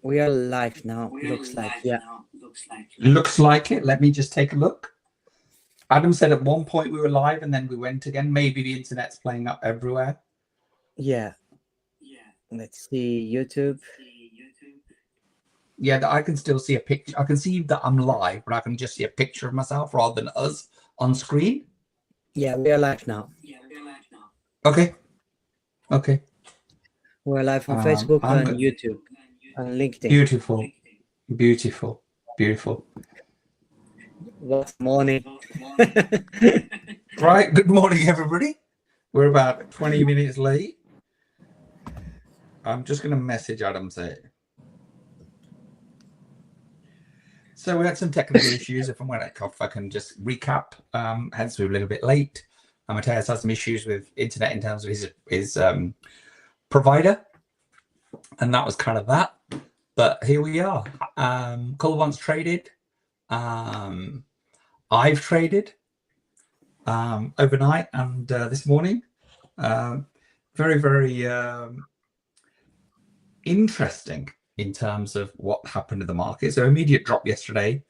We are live now. Looks like, yeah. Looks like it. Let me just take a look. Adam said at one point we were live and then we went again. Maybe the internet's playing up everywhere. Yeah. Let's see YouTube. Yeah, I can still see a picture. I can see that I'm live, but I can just see a picture of myself rather than us on screen. Yeah, we are live now. Okay. Okay. We're live on Facebook and YouTube and LinkedIn. Beautiful. Beautiful. Beautiful. What morning. Right. Good morning, everybody. We're about 20 minutes late. I'm just going to message Adam say. So we had some technical issues. If I can just recap. Hence we're a little bit late. Matthias had some issues with internet in terms of his provider, and that was kind of that. But here we are. Kulwant's traded. I've traded overnight and this morning. Very, very interesting in terms of what happened to the market. So immediate drop yesterday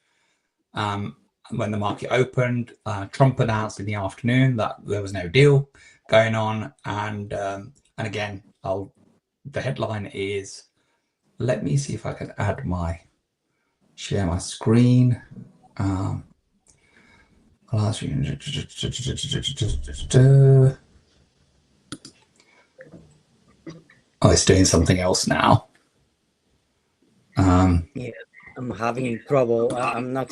when the market opened. Trump announced in the afternoon that there was no deal going on, and again, the headline is. Let me see if I can share my screen. Oh, it's doing something else now. Yeah, I'm having trouble. I'm not.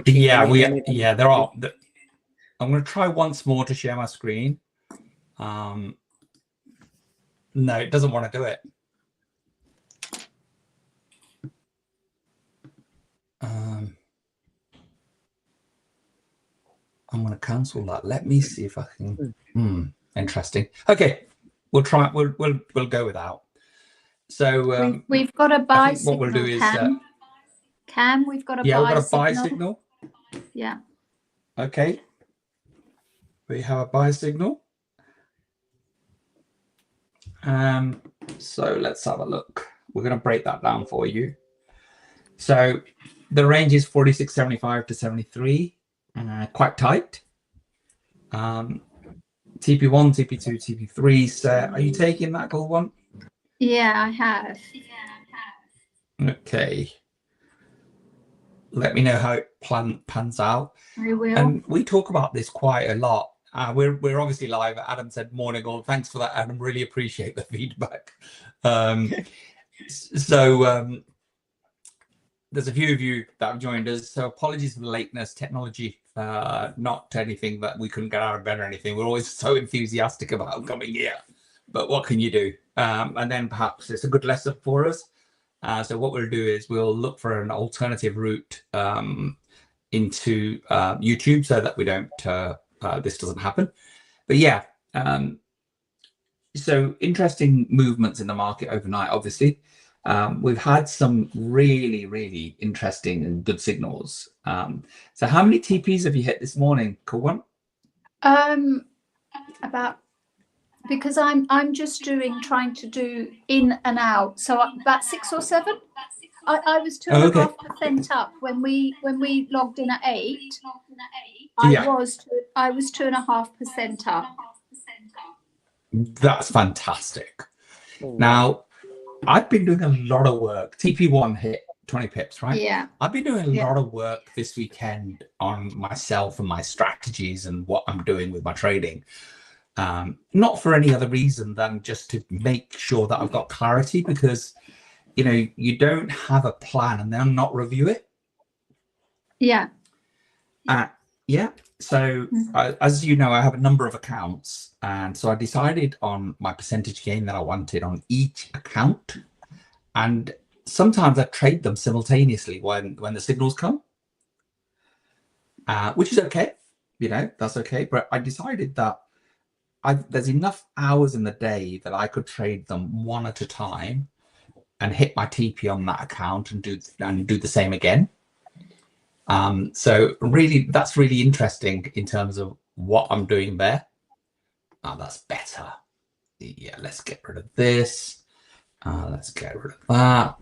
Yeah, there are. I'm going to try once more to share my screen. No, it doesn't want to do it. I'm going to cancel that. Let me see if I can. Interesting. Okay, we'll try. We'll go without. So we've got a buy signal. What we'll do is Cam, we've got a buy signal. Yeah. Okay. We have a buy signal. So let's have a look. We're going to break that down for you. So the range is 46.75 to 73, quite tight. TP1, TP2, TP3 set. Are you taking that gold one? Yeah, I have. Okay. Let me know how it pans out. I will. And we talk about this quite a lot. We're obviously live. Adam said morning all. Thanks for that, Adam. Really appreciate the feedback. There's a few of you that have joined us, so apologies for the lateness. Technology, not anything that we couldn't get out of bed or anything. We're always so enthusiastic about coming here, but what can you do? And then perhaps it's a good lesson for us. So what we'll do is we'll look for an alternative route into YouTube so that we don't this doesn't happen. But yeah, so interesting movements in the market overnight. Obviously, we've had some really, really interesting and good signals. So how many TPs have you hit this morning, Kulwant? About. Because I'm just trying to do in and out, so about 6 or 7. I was 2.5% up when we logged in at 8. I was 2.5% up. That's fantastic. Now, I've been doing a lot of work. TP1 hit 20 pips, right? Yeah. I've been doing a lot of work this weekend on myself and my strategies and what I'm doing with my trading. Not for any other reason than just to make sure that I've got clarity, because you don't have a plan and then not review it. Yeah. So as you know, I have a number of accounts, and so I decided on my percentage gain that I wanted on each account, and sometimes I trade them simultaneously when the signals come, which is okay. That's okay. But I decided that there's enough hours in the day that I could trade them one at a time and hit my TP on that account and do the same again. So really, that's really interesting in terms of what I'm doing there. That's better. Yeah, let's get rid of this. Let's get rid of that.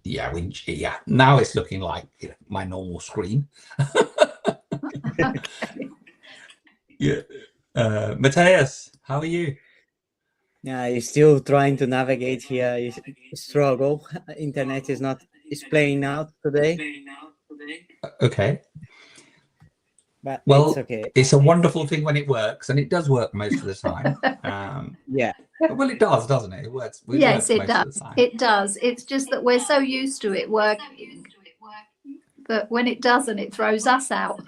yeah, now it's looking like my normal screen. Okay. Yeah. Matthias, how are you? Yeah, you're still trying to navigate here. You struggle. Internet is playing out today, Okay. but Well, it's okay. it's a wonderful thing when it works, and it does work most of the time. Yeah. Well, it does, doesn't it? It works. Yes, it most does. of the time. It does. It's just that we're so used to it working that when it doesn't, it throws us out.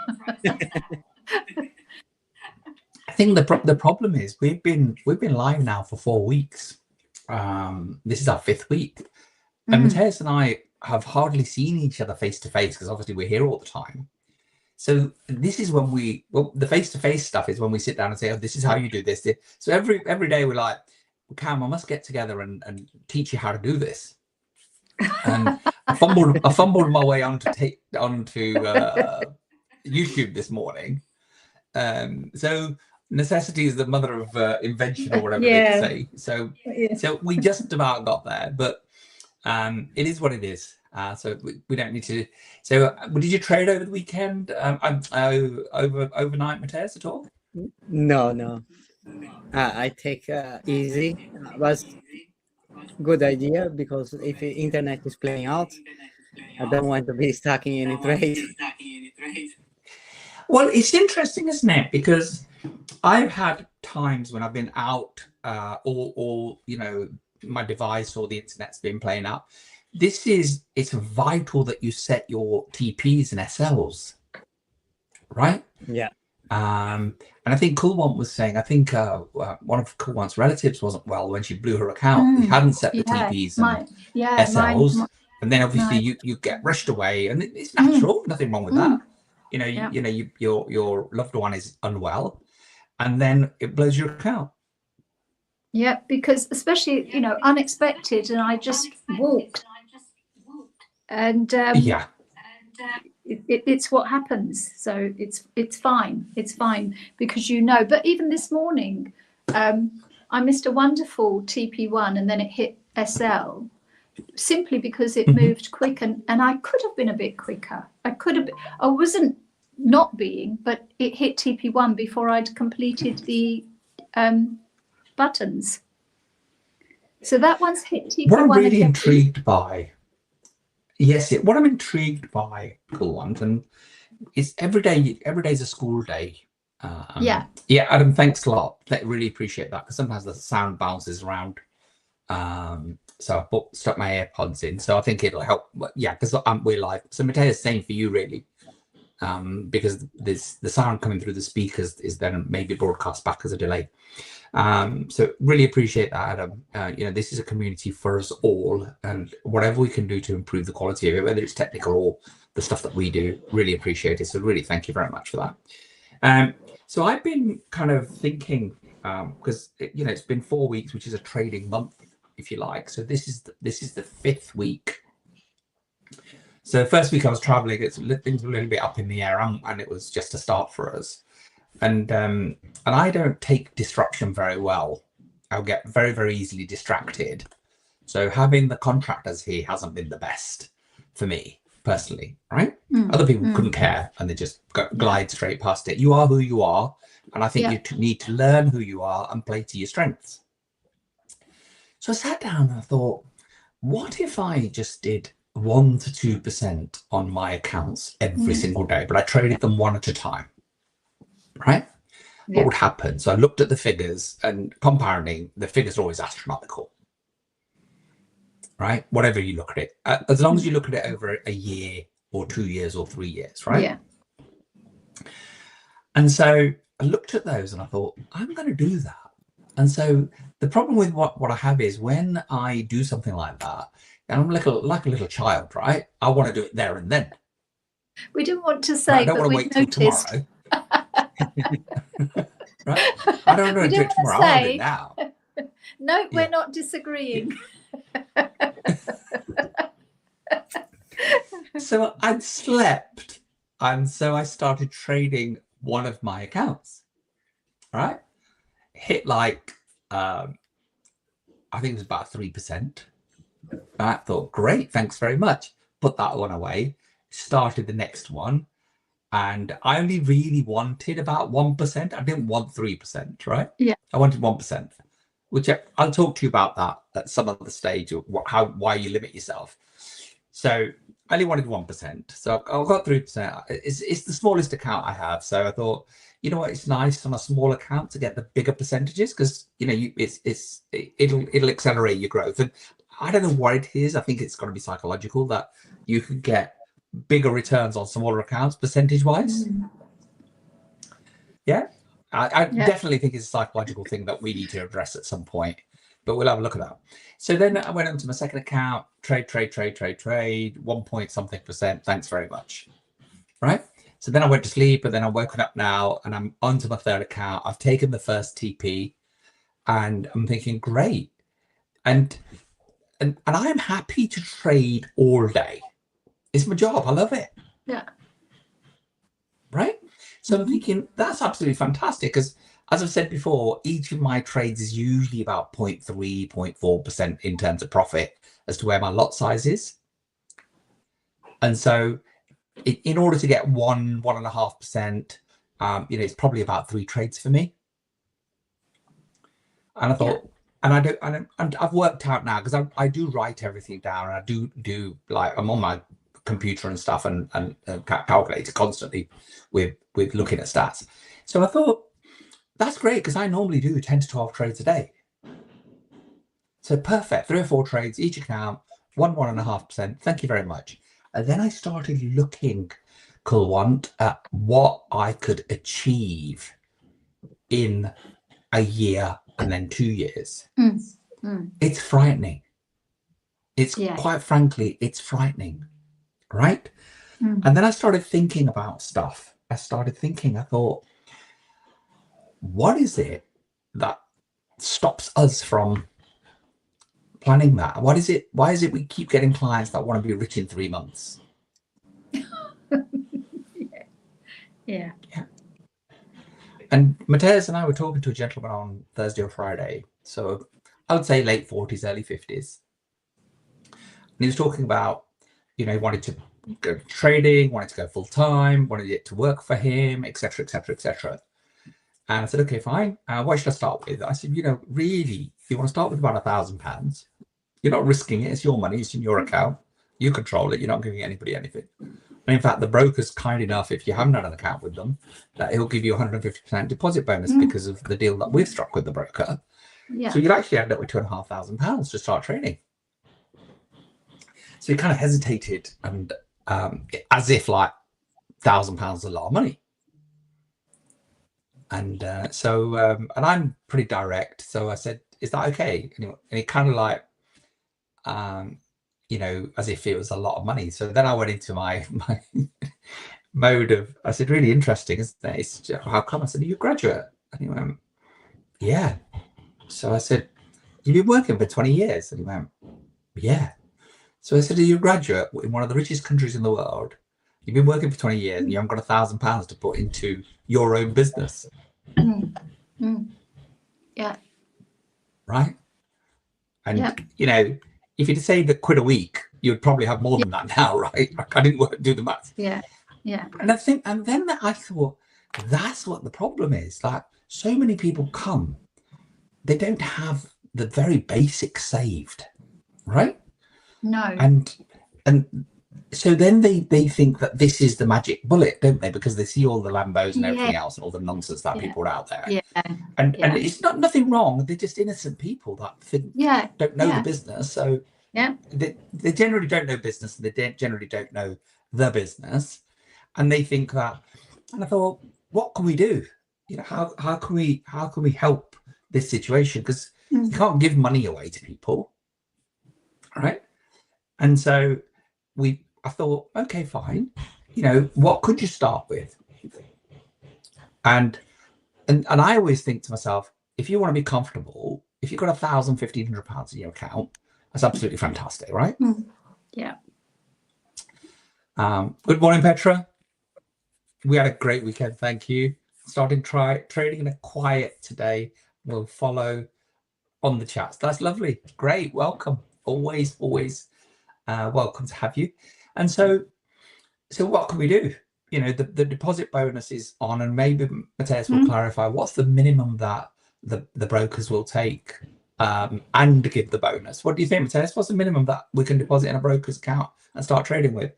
I think the problem is we've been live now for 4 weeks. This is our 5th week, and Matthias and I have hardly seen each other face to face because obviously we're here all the time. So this is when the face to face stuff is when we sit down and say, oh, this is how you do this. So every day we're like, Cam, I must get together and teach you how to do this. And I fumbled my way onto YouTube this morning. So necessity is the mother of invention, or whatever they say. So we just about got there, but it is what it is. So we don't need to. So did you trade over the weekend? Overnight, Matthias, at all? No. I take easy. Was good idea, because if the internet is playing out, I don't want to be stuck in any trade. Well, it's interesting, isn't it? Because I've had times when I've been out, or my device or the internet's been playing out. It's vital that you set your TPs and SLs, right? Yeah. And I think Coolwant was saying, I think one of Coolwant's relatives wasn't well when she blew her account. He hadn't set the TPs and SLs, and then obviously you get rushed away, and it's natural. Nothing wrong with that. Your loved one is unwell, and then it blows your account. Yeah, because especially unexpected, and I just walked, and it's what happens. So it's fine. It's fine because But even this morning, I missed a wonderful TP1, and then it hit SL, simply because it moved quick, and I could have been a bit quicker. I wasn't not being, but it hit TP1 before I'd completed the buttons. So that one's hit TP1. What I'm really intrigued by, what I'm intrigued by, Coolwant, and it's every day's a school day. Adam, thanks a lot. I really appreciate that, because sometimes the sound bounces around. So I stuck my AirPods in, so I think it'll help. Yeah, because we're live. So Matthias, same for you, really, because the sound coming through the speakers is then maybe broadcast back as a delay. So really appreciate that, Adam. This is a community for us all, and whatever we can do to improve the quality of it, whether it's technical or the stuff that we do, really appreciate it. So really thank you very much for that. So I've been kind of thinking, because it's been 4 weeks, which is a trading month, if you like. So this is the 5th week. So first week I was traveling, things were a little bit up in the air, and it was just a start for us. And I don't take disruption very well. I'll get very, very easily distracted. So having the contractors here hasn't been the best for me personally, right? Other people couldn't care, and they just glide straight past it. You are who you are, and I think you need to learn who you are and play to your strengths. So I sat down and I thought, what if I just did 1 to 2% on my accounts every single day, but I traded them one at a time? Right? What would happen? So I looked at the figures, and compounding, the figures are always astronomical, right? Whatever you look at it, as long as you look at it over a year or 2 years or 3 years, right? Yeah. And so I looked at those and I thought, I'm going to do that. And so the problem with what I have is, when I do something like that, and I'm like a little child, right? I want to do it there and then. We didn't want to say, I don't want to wait till tomorrow. Right? I don't want to do it tomorrow. I want to do it now. No, we're not disagreeing. So I'd slept, and so I started trading one of my accounts. Right? Hit like I think it was about 3%. I thought, great, thanks very much. Put that one away, started the next one. And I only really wanted about 1%. I didn't want 3%, right? Yeah. I wanted 1%, which I'll talk to you about that at some other stage of why you limit yourself. So I only wanted 1%. So I got 3%. It's the smallest account I have. So I thought, you know what, it's nice on a small account to get the bigger percentages because, you know, it'll accelerate your growth. And I don't know what it is. I think it's going to be psychological that you can get bigger returns on smaller accounts percentage wise. Yeah, I definitely think it's a psychological thing that we need to address at some point, but we'll have a look at that. So then I went on to my second account, trade 1 point something percent, thanks very much, right? So then I went to sleep, and then I'm woken up now and I'm onto my third account. I've taken the first TP and I'm thinking, great, and I'm happy to trade all day. It's my job. I love it. Yeah. Right. So I'm thinking that's absolutely fantastic because, as I've said before, each of my trades is usually about 0.3, 0.4% in terms of profit as to where my lot size is. And so in order to get 1.5%, you know, it's probably about 3 trades for me. And I thought, and I've worked out now because I do write everything down, and I do like I'm on my computer and stuff and calculator constantly with looking at stats. So I thought that's great because I normally do 10 to 12 trades a day. So perfect, 3 or 4 trades each account, 1.5%. Thank you very much. And then I started looking, Kulwant, at what I could achieve in a year and then 2 years. It's frightening. It's quite frankly, it's frightening. Right. And then I started thinking about stuff. I thought, what is it that stops us from planning that? Why is it we keep getting clients that want to be rich in 3 months? Yeah. And Matthias and I were talking to a gentleman on Thursday or Friday. So I would say late 40s, early 50s. And he was talking about, you know, he wanted to go trading, wanted to go full time, wanted it to work for him, etc., etc., etc. And I said, okay, fine. What should I start with? I said, you know, really, if you want to start with about £1,000, you're not risking it. It's your money. It's in your account. You control it. You're not giving anybody anything. And in fact, the broker's kind enough, if you haven't had an account with them, that he'll give you 150% deposit bonus because of the deal that we've struck with the broker. Yeah. So you'll actually end up with £2,500 to start trading. So he kind of hesitated and as if like £1,000 is a lot of money. And and I'm pretty direct. So I said, is that okay? And he kind of like, you know, as if it was a lot of money. So then I went into my mode of, I said, really interesting, isn't it? It's, how come? I said, are you a graduate? And he went, yeah. So I said, you've been working for 20 years? And he went, yeah. So I said, are you a graduate in one of the richest countries in the world? You've been working for 20 years and you haven't got £1,000 to put into your own business. Yeah. Right. And, you know, if you'd saved £1 a week, you'd probably have more than that now, right? I didn't do the math. Yeah. And then I thought, that's what the problem is. Like, so many people come, they don't have the very basics saved, right? No. And so then they think that this is the magic bullet, don't they? Because they see all the Lambos and everything else and all the nonsense that people are out there. Yeah. And it's nothing wrong. They're just innocent people that think don't know the business. So they generally don't know business, and they generally don't know the business. And they think that, and I thought, what can we do? You know, how can we help this situation? Because you can't give money away to people. Right. And so I thought, okay, fine. You know, what could you start with? And I always think to myself, if you want to be comfortable, if you've got £1,000, £1,500 in your account, that's absolutely fantastic, right? Yeah. Good morning, Petra. We had a great weekend, thank you. Starting trading in a quiet today. We'll follow on the chats. That's lovely. Great, welcome. always welcome to have you. And so what can we do? You know, the deposit bonus is on, and maybe Matthias will clarify what's the minimum that the brokers will take and give the bonus. What do you think, Matthias? What's the minimum that we can deposit in a broker's account and start trading with?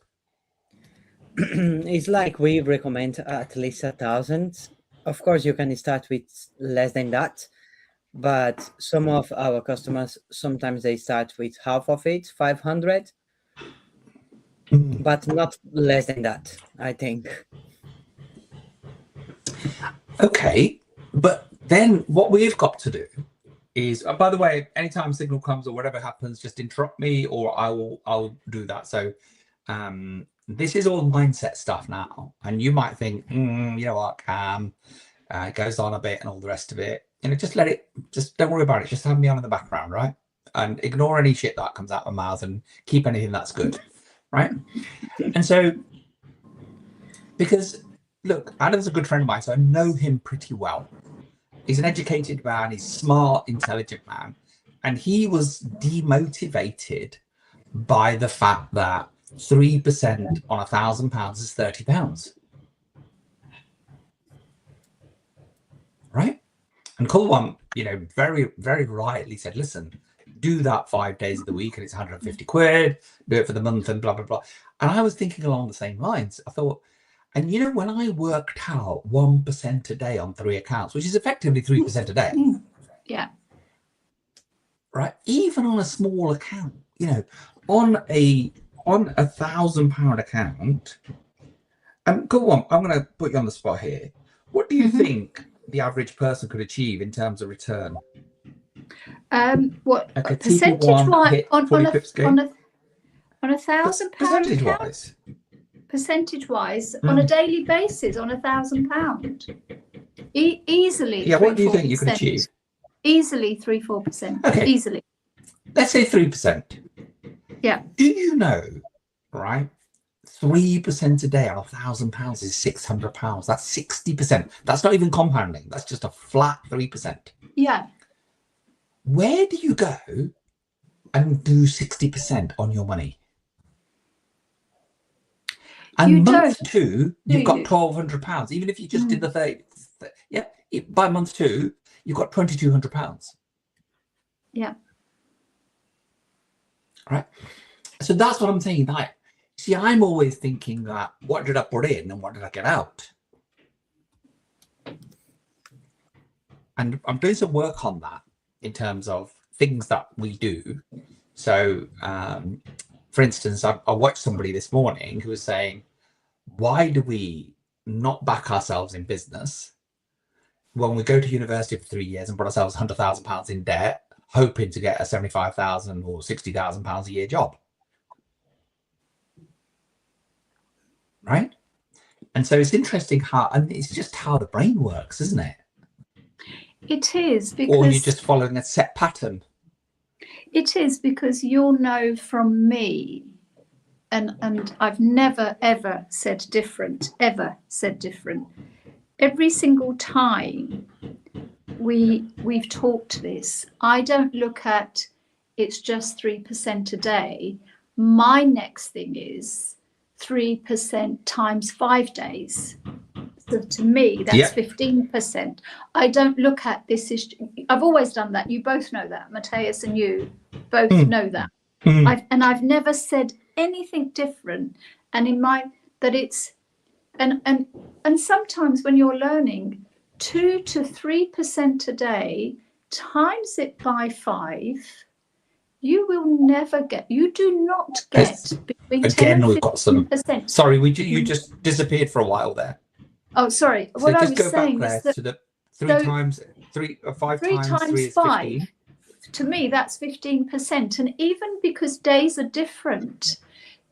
It's like we recommend at least 1,000. Of course, you can start with less than that, but some of our customers, sometimes they start with half of it, 500, but not less than that, I think. Okay, but then what we've got to do is, by the way, anytime signal comes or whatever happens, just interrupt me or I'll do that. So this is all mindset stuff now, and you might think, you know what, Cam, it goes on a bit and all the rest of it. You know, just don't worry about it. Just have me on in the background, right? And ignore any shit that comes out of my mouth and keep anything that's good, right? And so, because look, Adam's a good friend of mine, so I know him pretty well. He's an educated man, he's smart, intelligent man, and he was demotivated by the fact that 3% on £1,000 is £30, right? And Kulwan, you know, very, very rightly said, listen, do that 5 days of the week and it's 150 quid, do it for the month and blah, blah, blah. And I was thinking along the same lines. I thought, and you know, when I worked out 1% a day on 3 accounts, which is effectively 3% a day. Yeah. Right. Even on a small account, you know, on a £1,000 account. And go on, I'm going to put you on the spot here. What do you think the average person could achieve in terms of return? What Okay, percentage wise on £1,000 percentage wise? Percentage wise on a daily basis on £1,000, easily. Yeah, what do you think you could achieve? Easily 3-4%. Okay. Easily. Let's say 3%. Yeah. Do you know, right? 3% a day on £1,000 is £600. That's 60%. That's not even compounding. That's just a flat 3%. Yeah. Where do you go and do 60% on your money? And You month don't, 2, you've got you? £1,200. Even if you just did the 30, yeah. By month 2, you've got £2,200. Yeah. Right. So that's what I'm saying. Like, see, I'm always thinking that what did I put in and what did I get out? And I'm doing some work on that in terms of things that we do. So, for instance, I watched somebody this morning who was saying, why do we not back ourselves in business when we go to university for 3 years and put ourselves £100,000 in debt, hoping to get a £75,000 or £60,000 a year job? Right? And so it's interesting how, and it's just how the brain works, isn't it? It is, because or you're just following a set pattern. It is, because you'll know from me, and I've never ever said different, Every single time we've talked this, I don't look at it's just 3% a day. My next thing is 3% times 5 days. So to me, that's 15%. I don't look at this is. I've always done that. You both know that. Matthias and you both know that. I've never said anything different. And in my that it's and sometimes when you're learning 2 to 3% a day, times it by 5, you will never get. You do not get between 10 and 15%. We've got some. Sorry, you just disappeared for a while there. Oh, sorry. So what I just was go saying back is there that to the 5 times 3 is 15. To me, that's 15%. And even because days are different,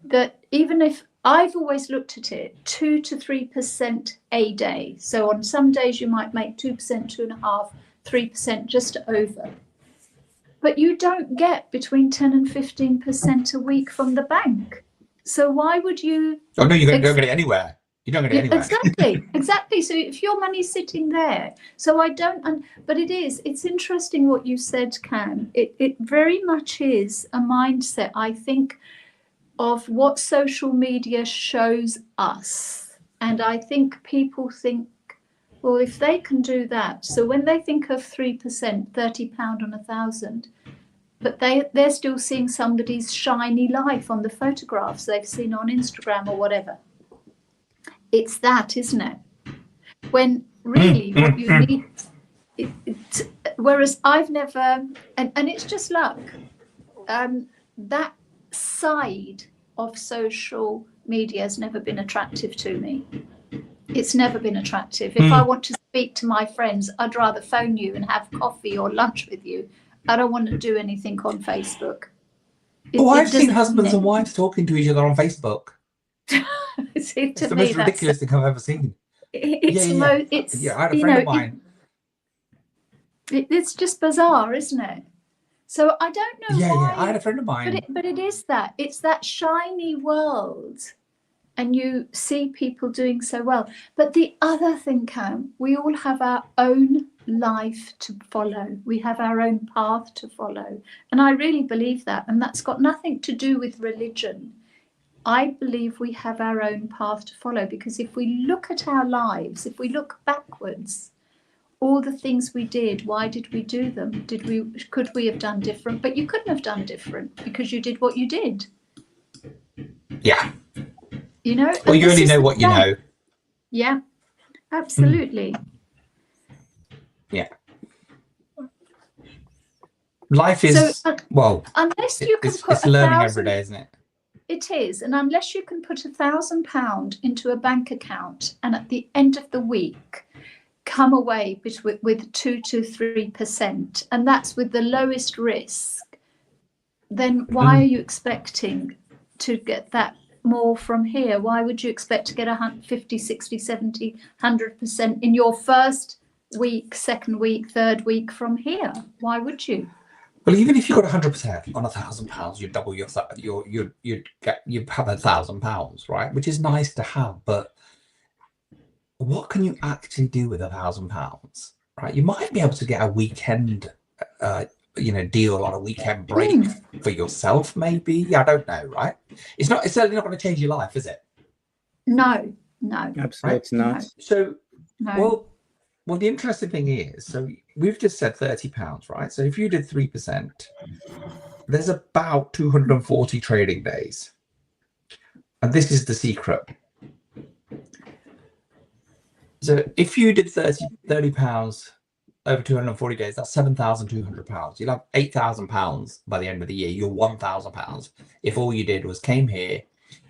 that even if I've always looked at it 2 to 3% a day. So on some days you might make 2%, 2.5%, 3% just over. But you don't get between 10 and 15% a week from the bank. So why would you? Oh no, you don't get it anywhere. You're not going to Yeah, anywhere. exactly. So if your money's sitting there, so I don't, but it's interesting what you said, Cam. It very much is a mindset, I think, of what social media shows us. And I think people think, well, if they can do that, so when they think of 3%, £30 on 1,000, but they're still seeing somebody's shiny life on the photographs they've seen on Instagram or whatever. It's that, isn't it? When really what you need, whereas I've never, and it's just luck, that side of social media has never been attractive to me. It's never been attractive. If I want to speak to my friends, I'd rather phone you and have coffee or lunch with you. I don't want to do anything on Facebook. I've seen husbands and wives talking to each other on Facebook. It's the most ridiculous thing I've ever seen. It's I had a friend of mine. It's just bizarre, isn't it? So I don't know why. I had a friend of mine. But it is that. It's that shiny world. And you see people doing so well. But the other thing, Cam, we all have our own life to follow. We have our own path to follow. And I really believe that. And that's got nothing to do with religion. I believe we have our own path to follow, because if we look at our lives, if we look backwards, all the things we did, why did we do them? Could we have done different? But you couldn't have done different because you did what you did. Yeah. You know? Well, you only know what you know. Yeah, absolutely. Yeah. Life is, unless you can it's learning every day, isn't it? It is. And unless you can put £1,000 into a bank account and at the end of the week come away with 2 to 3%, and that's with the lowest risk, then why are you expecting to get that more from here? Why would you expect to get 50, 60, 70, 100% in your first week, second week, third week from here? Why would you? Well, even if you got 100% on £1,000, you'd double you'd have £1,000, right? Which is nice to have, but what can you actually do with £1,000? Right? You might be able to get a weekend, deal on a weekend break for yourself, maybe. I don't know, right? It's certainly not going to change your life, is it? No, absolutely not. So, well, the interesting thing is, so we've just said £30, right? So if you did 3%, there's about 240 trading days. And this is the secret. So if you did £30 over 240 days, that's £7,200. You'll have £8,000 by the end of the year. You're £1,000 if all you did was came here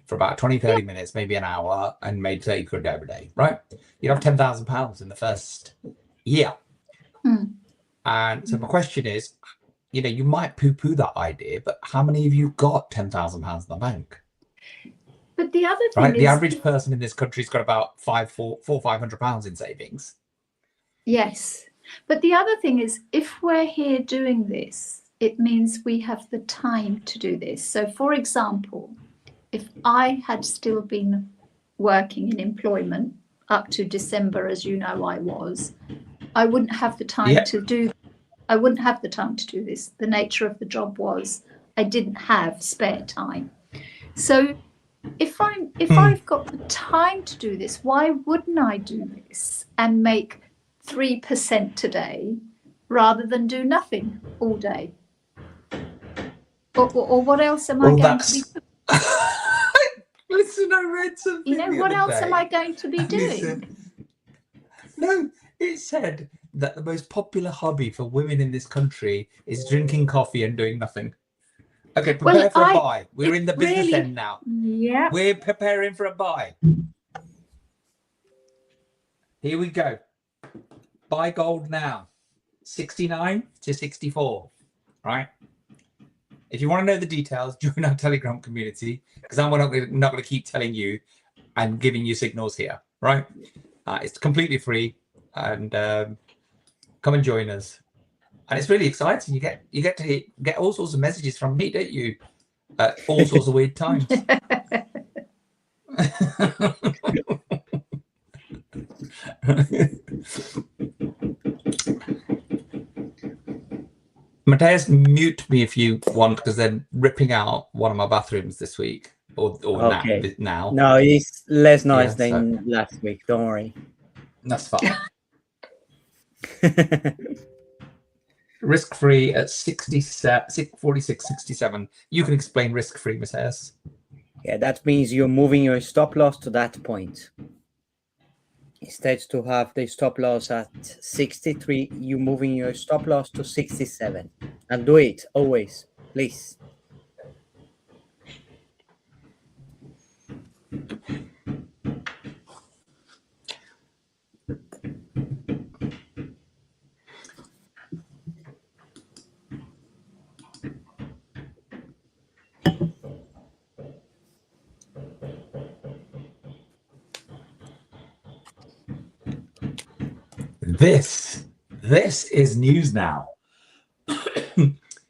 for about 20-30 minutes, maybe an hour, and made 30 quid every day, right? You'd have £10,000 in the first year. And so my question is, you might poo-poo that idea, but how many of you got £10,000 in the bank? But the other thing is, the average person in this country's got about £500 in savings. Yes, but the other thing is, if we're here doing this, it means we have the time to do this. So, for example, if I had still been working in employment up to December, as you know I was, I wouldn't have the time to do. I wouldn't have the time to do this. The nature of the job was I didn't have spare time. So if I've got the time to do this, why wouldn't I do this and make 3% today rather than do nothing all day? Or what else am I going to be doing? Listen, I read something. What else am I going to be doing? No, it said that the most popular hobby for women in this country is drinking coffee and doing nothing. Okay, prepare for a buy. We're in the business end now. Yeah. We're preparing for a buy. Here we go. Buy gold now. 69 to 64. Right? If you want to know the details, join our Telegram community, because I'm not going to keep telling you and giving you signals here. Right? It's completely free, and come and join us. And it's really exciting. You get to get all sorts of messages from me, don't you? At all sorts of weird times. Mateus, mute me if you want, because they're ripping out one of my bathrooms this week or Okay. now. No, it's less noise Yeah, so- than last week. Don't worry. That's fine. Risk-free at 46.67. You can explain risk-free, Mateus. Yeah, that means you're moving your stop loss to that point. Instead to have the stop loss at 63, you're moving your stop loss to 67. And do it always, please. This is news now.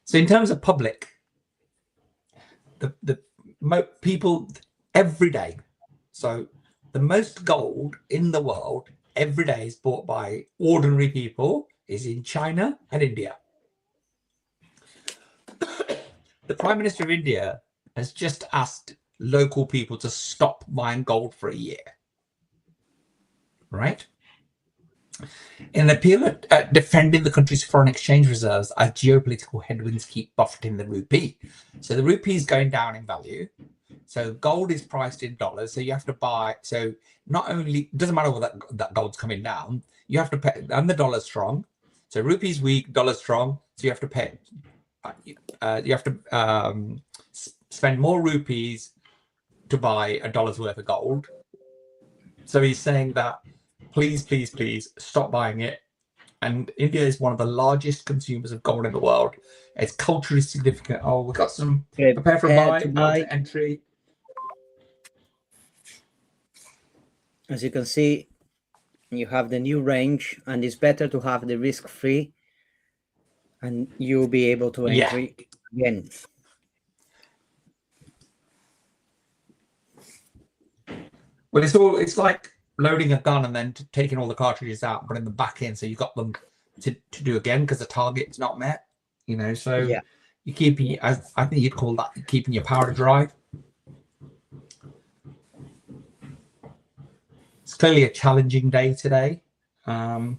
So in terms of public, the people every day. So the most gold in the world every day is bought by ordinary people is in China and India. The Prime Minister of India has just asked local people to stop buying gold for a year. Right? In an appeal at defending the country's foreign exchange reserves as geopolitical headwinds keep buffeting the rupee. So the rupee is going down in value. So gold is priced in dollars. So you have to buy. So not only doesn't matter what that gold's coming down, you have to pay. And the dollar's strong. So rupee's weak, dollar's strong. So you have to pay. You have to spend more rupees to buy a dollar's worth of gold. So he's saying that. Please, please, please stop buying it. And India is one of the largest consumers of gold in the world. It's culturally significant. Oh, we've got some prepare for buy, entry. As you can see, you have the new range, and it's better to have the risk-free, and you'll be able to entry again. Well, it's like loading a gun and then taking all the cartridges out and putting them back in, so you've got them to do again because the target's not met. So you're keeping, I think you'd call that keeping your powder dry. It's clearly a challenging day today in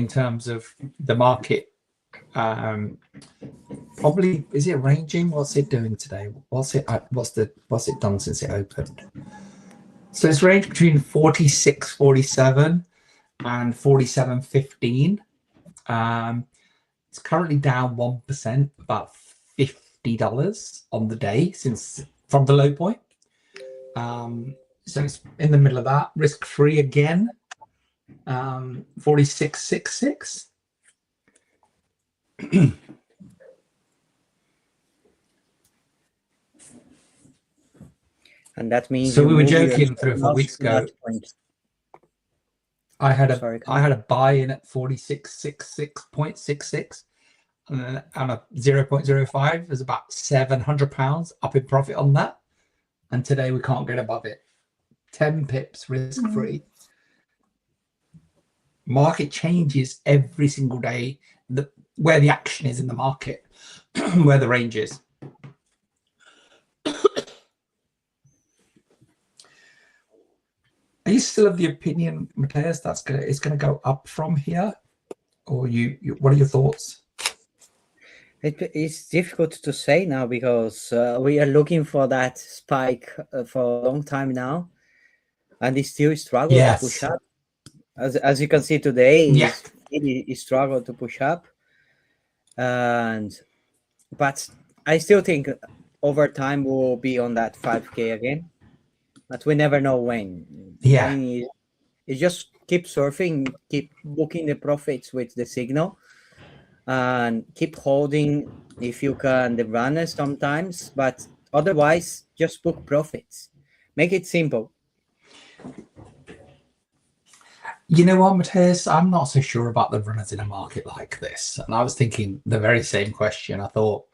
terms of the market. Probably is it ranging? What's it doing today? What's it done since it opened? So it's ranged between 46.47 and 47.15. It's currently down 1%, about $50 on the day from the low point. So it's in the middle of that. Risk free again, 46.66. And that means so we were joking 3 or 4 weeks ago. I had a buy in at 46.66.66 and a 0.05. There's about £700 up in profit on that. And today we can't get above it. 10 pips risk free. Market changes every single day. Where the action is in the market, where the range is. Are you still of the opinion, Mateus, it's gonna go up from here, or what are your thoughts? It's difficult to say now because we are looking for that spike for a long time now, and it still struggles to push up. As you can see today, it struggled to push up, but I still think over time we'll be on that 5K again. But we never know when. You just keep surfing, keep booking the profits with the signal, and keep holding, if you can, the runners sometimes. But otherwise, just book profits. Make it simple. You know what, Mateus? I'm not so sure about the runners in a market like this. And I was thinking the very same question. I thought,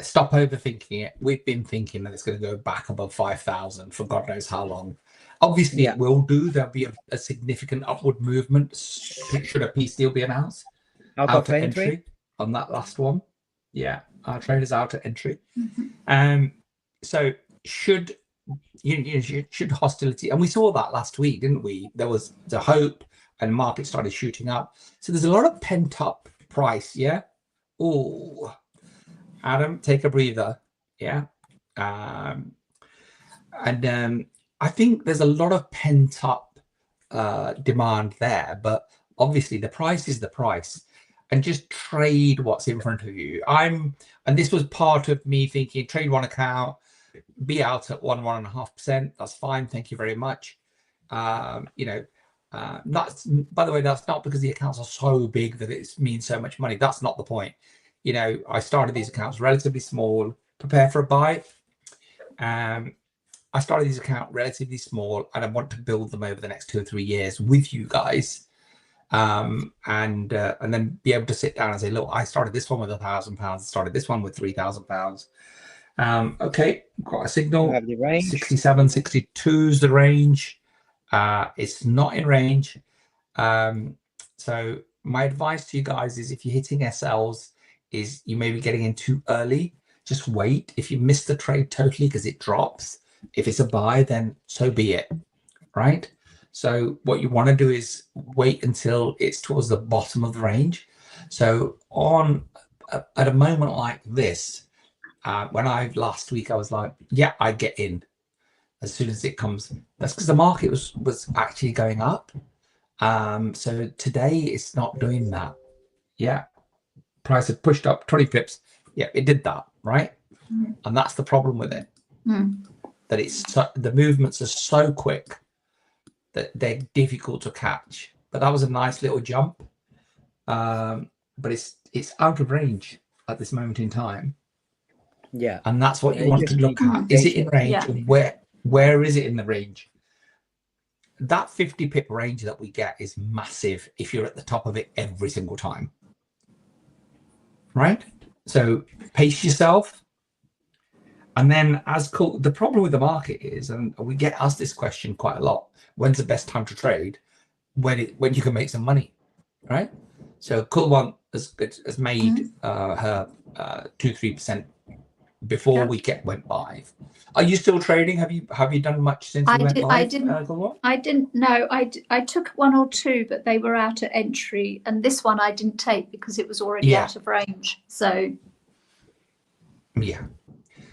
stop overthinking it. We've been thinking that it's going to go back above 5,000 for God knows how long. Obviously, it will do. There'll be a significant upward movement should a peace deal be announced. Out of entry on that last one. Yeah, our traders out at entry. Mhm. So should should hostility, and we saw that last week, didn't we? There was the hope, and the market started shooting up. So there's a lot of pent up price. Yeah. Oh, Adam, take a breather. Yeah. And I think there's a lot of pent up demand there, but obviously the price is the price, and just trade what's in front of you. And this was part of me thinking, trade one account, be out at 1.5%. That's fine. Thank you very much. That's, by the way, that's not because the accounts are so big that it means so much money. That's not the point. I started these accounts relatively small, prepare for a buy. I started these accounts relatively small, and I want to build them over the next 2 or 3 years with you guys. And then be able to sit down and say, look, I started this one with £1,000, started this one with £3,000. Okay, got a signal. Have the range. 67, 62 is the range. It's not in range. So my advice to you guys is, if you're hitting SLs, is you may be getting in too early. Just wait. If you miss the trade totally because it drops, if it's a buy, then so be it, right? So what you want to do is wait until it's towards the bottom of the range. So at a moment like this, last week I was like, yeah, I'd get in as soon as it comes. That's because the market was actually going up. So today it's not doing that. Yeah, price had pushed up 20 pips. Yeah, it did that, right? And that's the problem with it. That the movements are so quick that they're difficult to catch. But that was a nice little jump. But it's out of range at this moment in time. Yeah. And that's what you want to look at. Is it in range? Yeah. Where is it in the range? That 50 pip range that we get is massive if you're at the top of it every single time. Right? So pace yourself. And then the problem with the market is, and we get asked this question quite a lot, when's the best time to trade? When you can make some money, right? So Cool One has made her 2-3% before we went live. Are you still trading? Have you done much since we went live? I didn't know. I took 1 or 2, but they were out at entry, and this one I didn't take because it was already out of range. So yeah.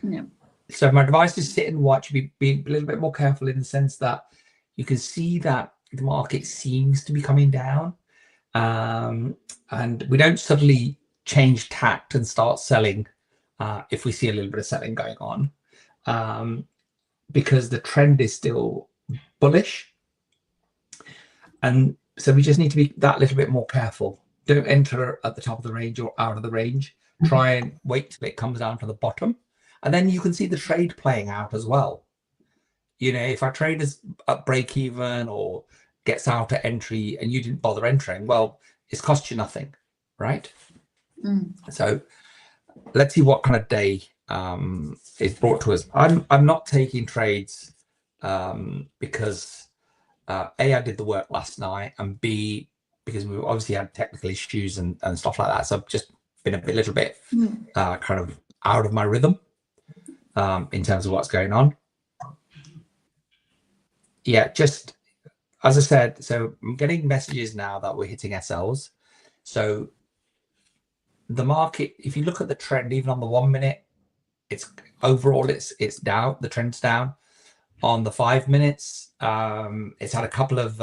Yeah. So my advice is sit and watch. Be a little bit more careful in the sense that you can see that the market seems to be coming down, and we don't suddenly change tact and start selling if we see a little bit of selling going on, because the trend is still bullish. And so we just need to be that little bit more careful. Don't enter at the top of the range or out of the range. Try and wait till it comes down to the bottom. And then you can see the trade playing out as well. If our trade is at break even or gets out at entry and you didn't bother entering, well, it's cost you nothing, right? So let's see what kind of day is brought to us. I'm not taking trades because A, I did the work last night, and B, because we obviously had technical issues and stuff like that. So I've just been a little bit kind of out of my rhythm in terms of what's going on. Yeah, just as I said, so I'm getting messages now that we're hitting SLs. So the market, if you look at the trend, even on the 1 minute, it's overall it's down. The trend's down. On the 5 minutes, it's had a couple of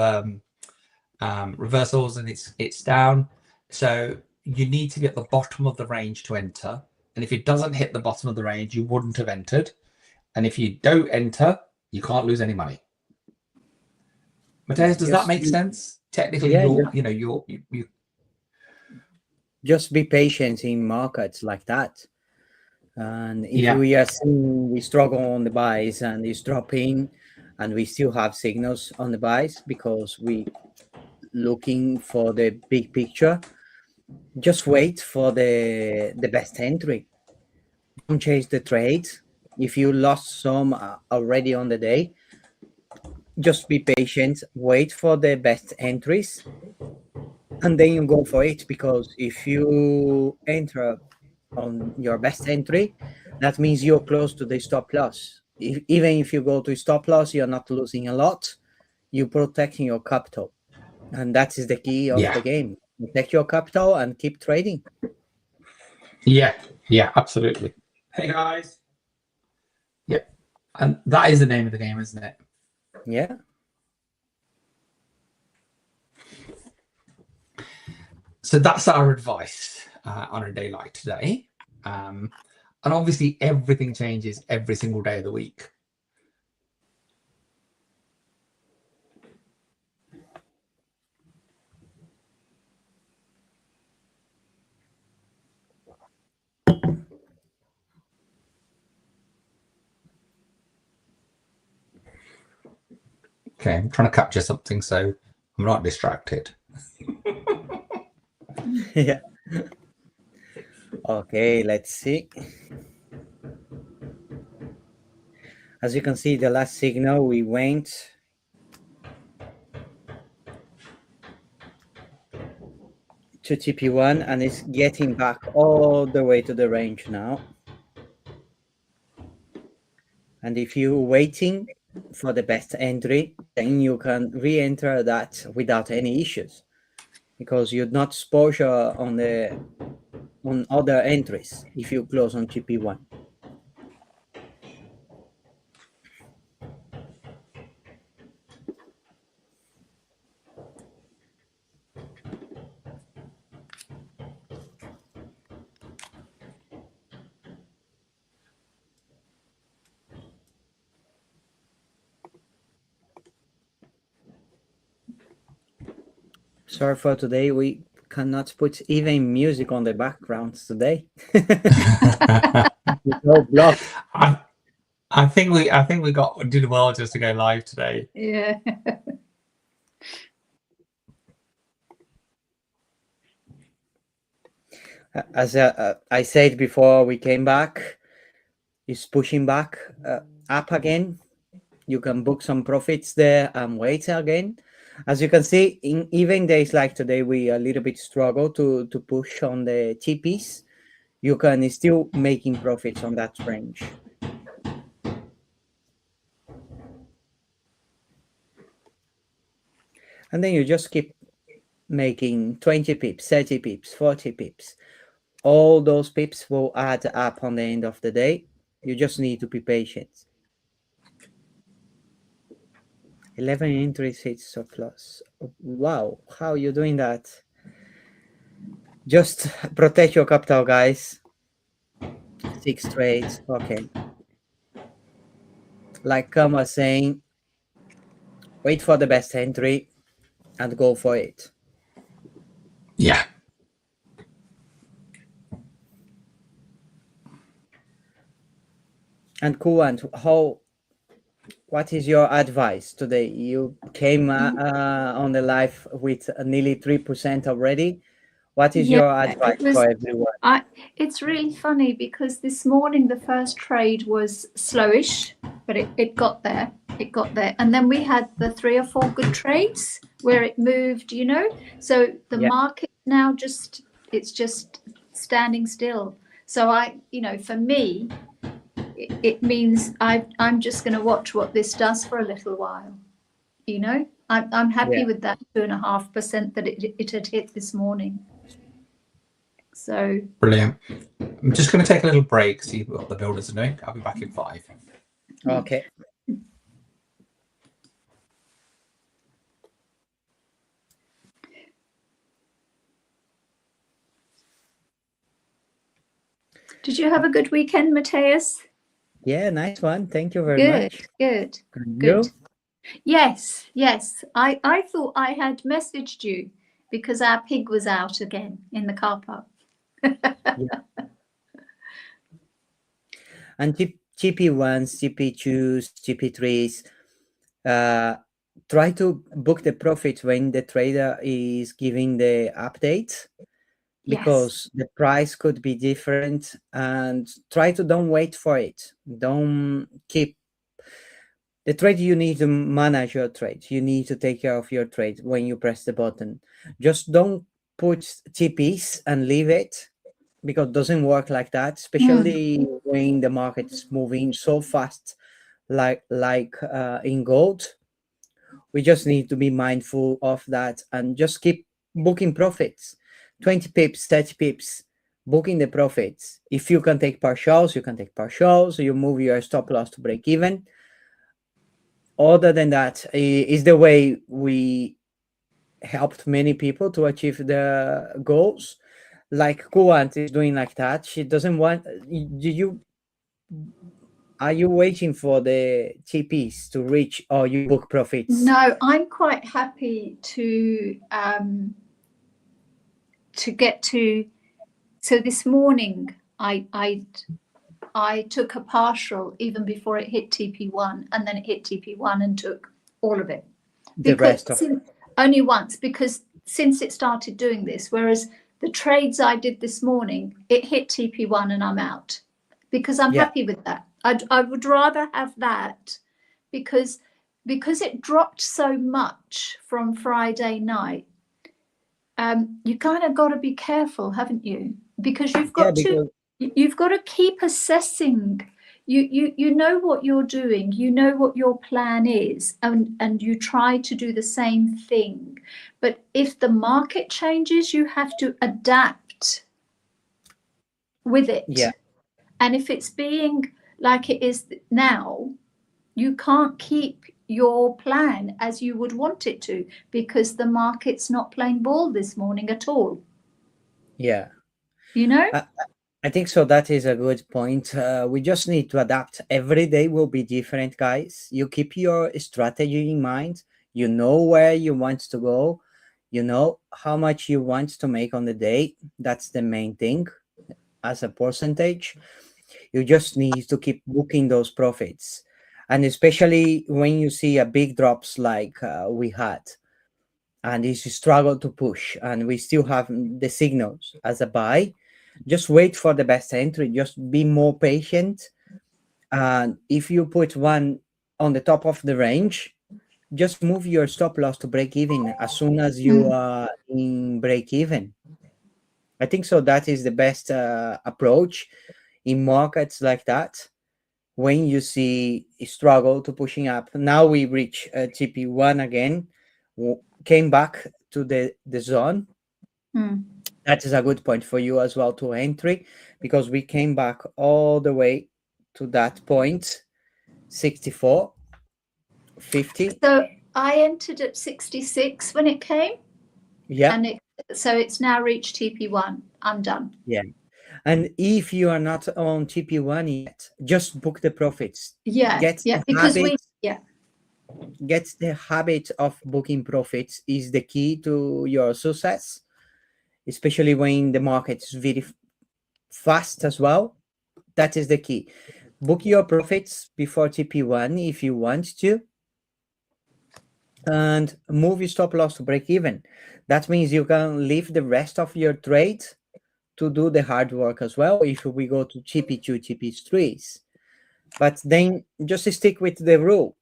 reversals and it's down. So you need to be at the bottom of the range to enter. And if it doesn't hit the bottom of the range, you wouldn't have entered. And if you don't enter, you can't lose any money. Matthias, does that make sense? Technically, you just be patient in markets like that. And if we are seeing we struggle on the buys and it's dropping, and we still have signals on the buys because we looking for the big picture, just wait for the best entry. Don't chase the trades. If you lost some already on the day, just be patient, wait for the best entries, and then you go for it. Because if you enter on your best entry, that means you're close to the stop loss. Even if you go to stop loss, you're not losing a lot. You're protecting your capital, and that is the key of Yeah. the game. Protect your capital and keep trading. Yeah, absolutely. Hey guys. Yeah, and that is the name of the game, isn't it? Yeah. So that's our advice on a day like today. And obviously everything changes every single day of the week. Okay, I'm trying to capture something so I'm not distracted. Yeah. Okay, let's see. As you can see, the last signal, we went to TP1 and it's getting back all the way to the range now. And if you're waiting for the best entry, then you can re-enter that without any issues, because you're not exposure on other entries if you close on TP1. Sorry for today, we cannot put even music on the background today. No block. I think we did well just to go live today. Yeah. As I said before, we came back. It's pushing back up again. You can book some profits there and wait again. As you can see, in even days like today, we a little bit struggle to push on the TPs. You can still making profits on that range. And then you just keep making 20 pips, 30 pips, 40 pips. All those pips will add up on the end of the day. You just need to be patient. 11 entries, 8 stop loss. Wow, how are you doing that? Just protect your capital, guys. 6 trades, okay. Like Cam was saying, wait for the best entry and go for it. Yeah. And Kuwant, what is your advice today? You came on the live with nearly 3% already. What is your advice for everyone? It's really funny because this morning the first trade was slowish, but it got there. It got there. And then we had the 3 or 4 good trades where it moved, you know. So the market now it's just standing still. So for me, it means I'm just going to watch what this does for a little while. You know, I'm happy with that 2.5% that it had hit this morning. So brilliant. I'm just going to take a little break, see what the builders are doing. I'll be back in 5. Okay. Did you have a good weekend, Matthias? Yeah, nice one. Thank you very much. Good. Yes. I thought I had messaged you because our pig was out again in the car park. And TP1s, TP2s, TP3s, try to book the profit when the trader is giving the update, because the price could be different, and try to don't wait for it. Don't keep the trade. You need to manage your trade. You need to take care of your trade when you press the button. Just don't put TPs and leave it. because it doesn't work like that, especially when the market is moving so fast, like in gold. We just need to be mindful of that and just keep booking profits, 20 pips, 30 pips, booking the profits. If you can take partials, you can take partials. You move your stop loss to break even. Other than that, is the way we helped many people to achieve the goals. Like Kuant is doing like that. She doesn't want. Are you waiting for the TPs to reach, or you book profits? No, I'm quite happy to get to. So this morning, I took a partial even before it hit TP1, and then it hit TP1 and took all of it. The rest of only once, because since it started doing this, whereas the trades I did this morning, it hit TP1 and I'm out, because I'm happy with that. I would rather have that, because it dropped so much from Friday night. You kind of got to be careful, haven't you? Because you've got to keep assessing. You know what you're doing, you know what your plan is, and you try to do the same thing. But if the market changes, you have to adapt with it. Yeah. And if it's being like it is now, you can't keep your plan as you would want it to, because the market's not playing ball this morning at all. Yeah. You know? I think so. That is a good point. We just need to adapt. Every day will be different, guys. You keep your strategy in mind. You know where you want to go. You know how much you want to make on the day. That's the main thing as a percentage. You just need to keep booking those profits. And especially when you see a big drops like we had, and if you struggle to push, and we still have the signals as a buy, just wait for the best entry. Just be more patient. And if you put one on the top of the range, just move your stop loss to break even as soon as you are in break even. I think so. That is the best approach in markets like that. When you see a struggle to pushing up, now we reach TP1 again, came back to the zone. That is a good point for you as well to entry, because we came back all the way to that point, 64, 50. So I entered at 66 when it came. Yeah. And so it's now reached TP1. I'm done. Yeah. And if you are not on TP1 yet, just book the profits. Get the habit of booking profits is the key to your success, especially when the market is very fast as well. That is the key. Book your profits before TP1 if you want to, and move your stop loss to break even. That means you can leave the rest of your trade to do the hard work as well if we go to TP2, TP3s. But then just stick with the rule.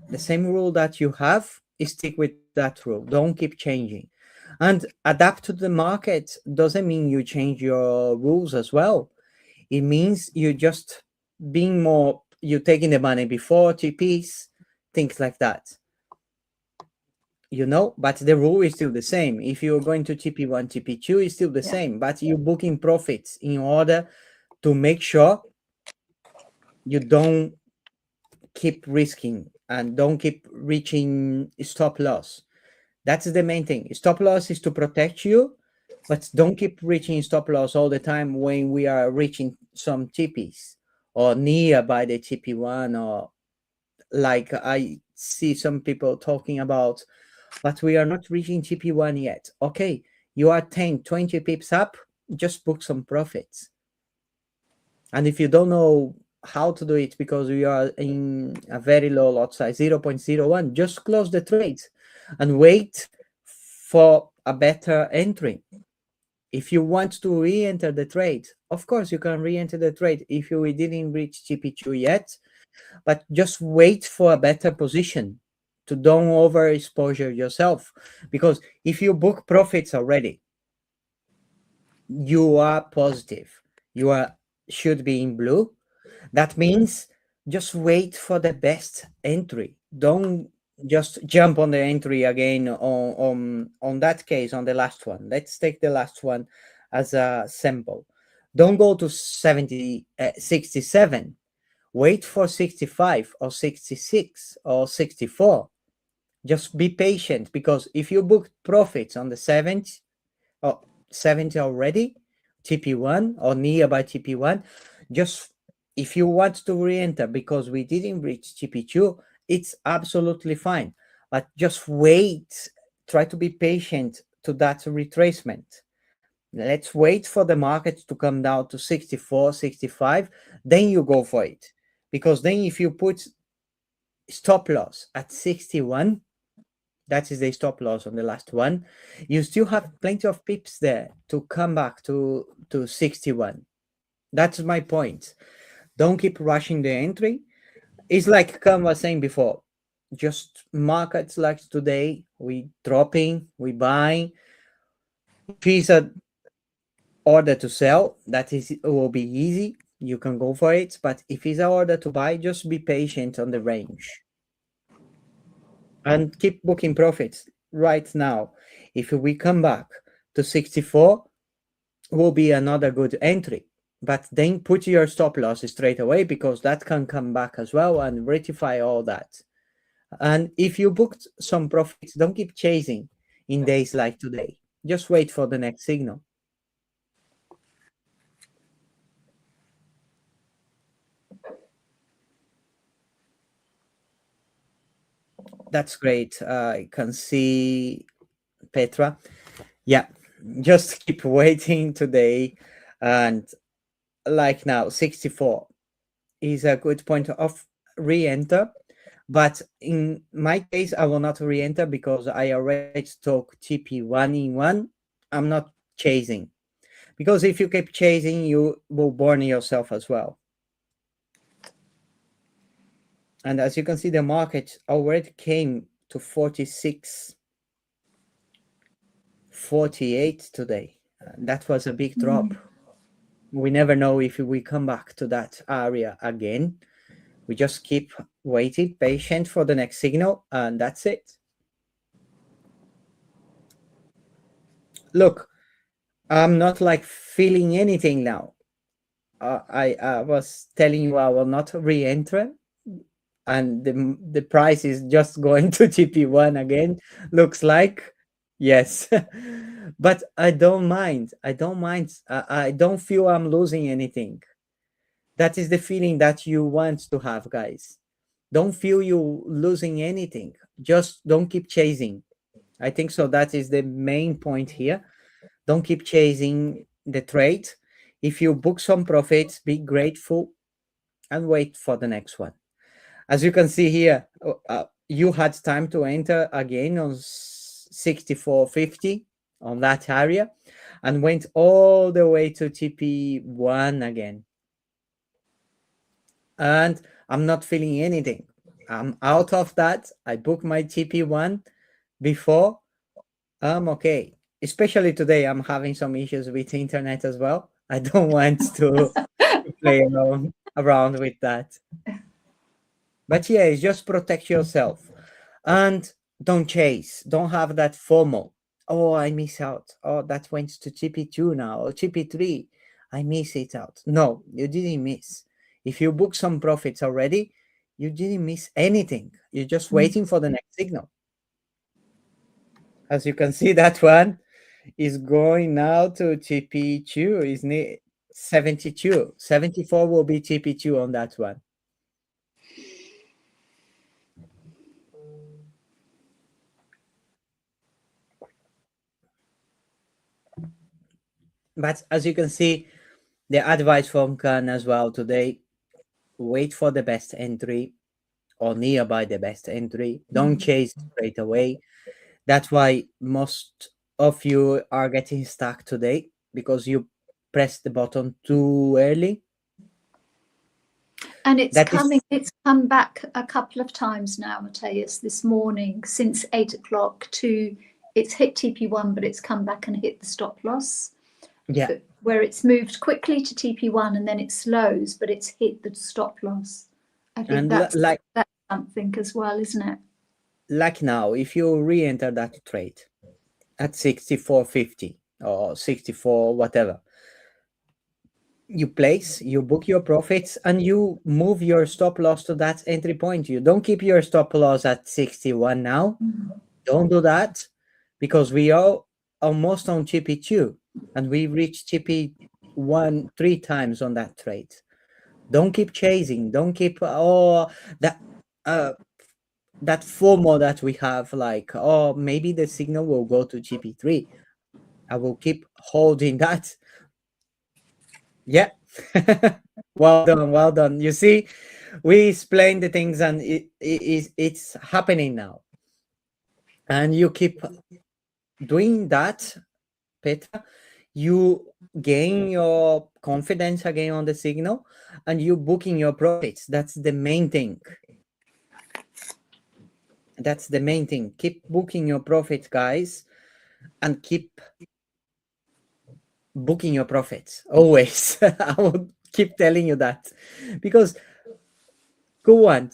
The same rule that you have, stick with that rule. Don't keep changing. And adapt to the market doesn't mean you change your rules as well. It means you just being more, you taking the money before TPs, things like that. You know, but the rule is still the same. If you're going to TP1, TP2 is still the same, but you're booking profits in order to make sure you don't keep risking and don't keep reaching stop loss. That's the main thing. Stop loss is to protect you, but don't keep reaching stop loss all the time when we are reaching some TPs or nearby the TP1, or like I see some people talking about, but we are not reaching TP1 yet. Okay, you are 10, 20 pips up, just book some profits. And if you don't know how to do it because we are in a very low lot size, 0.01, just close the trade and wait for a better entry. If you want to re-enter the trade, of course you can re-enter the trade if you didn't reach TP2 yet, but just wait for a better position to don't overexposure yourself. Because if you book profits already, you are positive. You are should be in blue. That means just wait for the best entry. Don't just jump on the entry again on that case, on the last one. Let's take the last one as a sample. Don't go to 67. Wait for 65 or 66 or 64. Just be patient, because if you book profits on the 70 or 70 already, TP1 or nearby TP1, just if you want to re-enter because we didn't reach TP2, it's absolutely fine. But just wait, try to be patient to that retracement. Let's wait for the market to come down to 64, 65, then you go for it. Because then if you put stop loss at 61, that is the stop loss on the last one, you still have plenty of pips there to come back to 61. That's my point. Don't keep rushing the entry. It's like Cam was saying before, just markets like today, we dropping, we buying. If it's an order to sell, that is, it will be easy. You can go for it. But if it's an order to buy, just be patient on the range. And keep booking profits right now. If we come back to 64, will be another good entry. But then put your stop loss straight away, because that can come back as well and rectify all that. And if you booked some profits, don't keep chasing in days like today. Just wait for the next signal. That's great. I can see Petra. Yeah, just keep waiting today. And like now, 64 is a good point of re-enter. But in my case, I will not re-enter because I already took TP1 in one. I'm not chasing. Because if you keep chasing, you will burn yourself as well. And as you can see, the market already came to 46, 48 today. That was a big drop. We never know if we come back to that area again. We just keep waiting, patient for the next signal, and that's it. Look, I'm not like feeling anything now. I was telling you I will not re-enter, and the price is just going to TP1 again, looks like. Yes. But I don't mind. I don't feel I'm losing anything. That is the feeling that you want to have, guys. Don't feel you losing anything. Just don't keep chasing. I think so. That is the main point here. Don't keep chasing the trade. If you book some profits, be grateful and wait for the next one. As you can see here, you had time to enter again on 64.50 on that area and went all the way to TP1 again. And I'm not feeling anything. I'm out of that. I booked my TP1 before. I'm okay. Especially today, I'm having some issues with the internet as well. I don't want to play around with that. But yeah, just protect yourself and don't chase. Don't have that FOMO. Oh, I miss out. Oh, that went to TP2 now, or TP3. I miss it out. No, you didn't miss. If you book some profits already, you didn't miss anything. You're just waiting for the next signal. As you can see, that one is going now to TP2. Is 72. 74 will be TP2 on that one. But as you can see, the advice from Khan as well today, wait for the best entry or nearby the best entry. Don't chase straight away. That's why most of you are getting stuck today, because you pressed the button too early. And it's come back a couple of times now, Mateus, this morning since 8 o'clock it's hit TP1, but it's come back and hit the stop loss. Yeah. where it's moved quickly to TP1 and then it slows, but it's hit the stop loss. I think And that's like something as well, isn't it? now, if you re-enter that trade at 64.50 or 64, whatever, you place, you book your profits, and you move your stop loss to that entry point. You don't keep your stop loss at 61 now. Don't do that, because we are almost on GP2 and we reached GP1 3 times on that trade. Don't keep chasing. Don't keep that that FOMO that we have, like, oh, maybe the signal will go to GP3. I will keep holding that. Yeah. Well done, well done. You see, we explain the things and it's happening now. And you keep doing that, Petra, you gain your confidence again on the signal and you booking your profits. That's the main thing. That's the main thing. Keep booking your profits, guys, and keep booking your profits always. I will keep telling you that, because go on,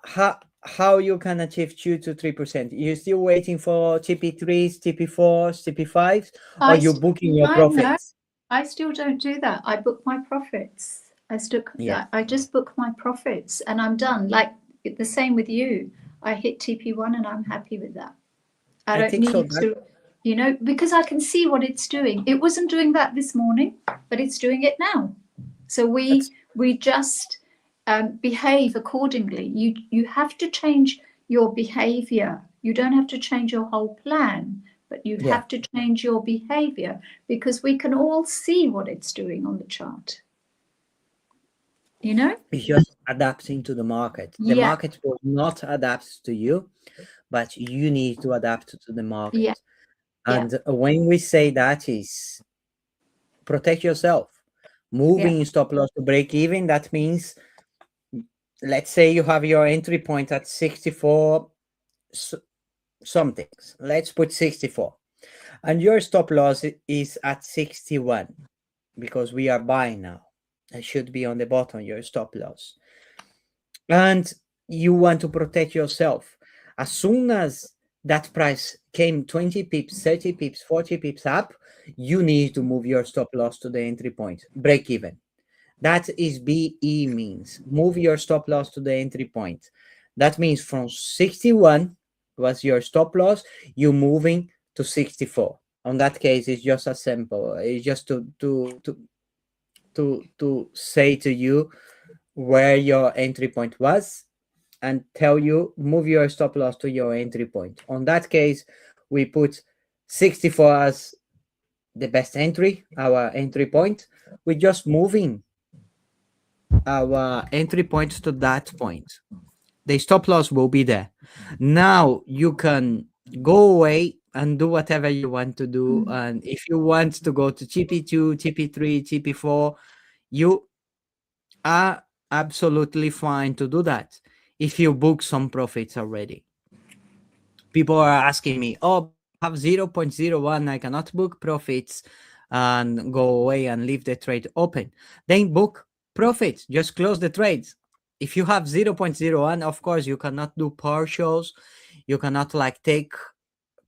how you can achieve 2 to 3%? You're still waiting for TP3s, TP4s, TP5s, or you booking your profits? I still don't do that. I book my profits. I just book my profits and I'm done. Like the same with you. I hit TP1 and I'm happy with that. I don't need to, you know, because I can see what it's doing. It wasn't doing that this morning, but it's doing it now. So we just behave accordingly. You have to change your behavior. You don't have to change your whole plan, but you have to change your behavior, because we can all see what it's doing on the chart. You know, it's just adapting to the market. The market will not adapt to you, but you need to adapt to the market. And when we say that is protect yourself, moving stop loss to break even, that means, let's say you have your entry point at 64 something, let's put 64, and your stop loss is at 61, because we are buying now. It should be on the bottom, your stop loss, and you want to protect yourself. As soon as that price came 20 pips, 30 pips, 40 pips up, you need to move your stop loss to the entry point, break even. That is BE means move your stop loss to the entry point. That means from 61 was your stop loss, you moving to 64. On that case, it's just as simple. It's just to say to you where your entry point was and tell you move your stop loss to your entry point. On that case, we put 64 as the best entry, our entry point. We're just moving our entry point to that point. The stop loss will be there. Now you can go away and do whatever you want to do. And if you want to go to TP2, TP3, TP4, you are absolutely fine to do that if you book some profits already. People are asking me, oh, I have 0.01, I cannot book profits and go away and leave the trade open. Then book profits, just close the trades. If you have 0.01, of course, you cannot do partials. You cannot like take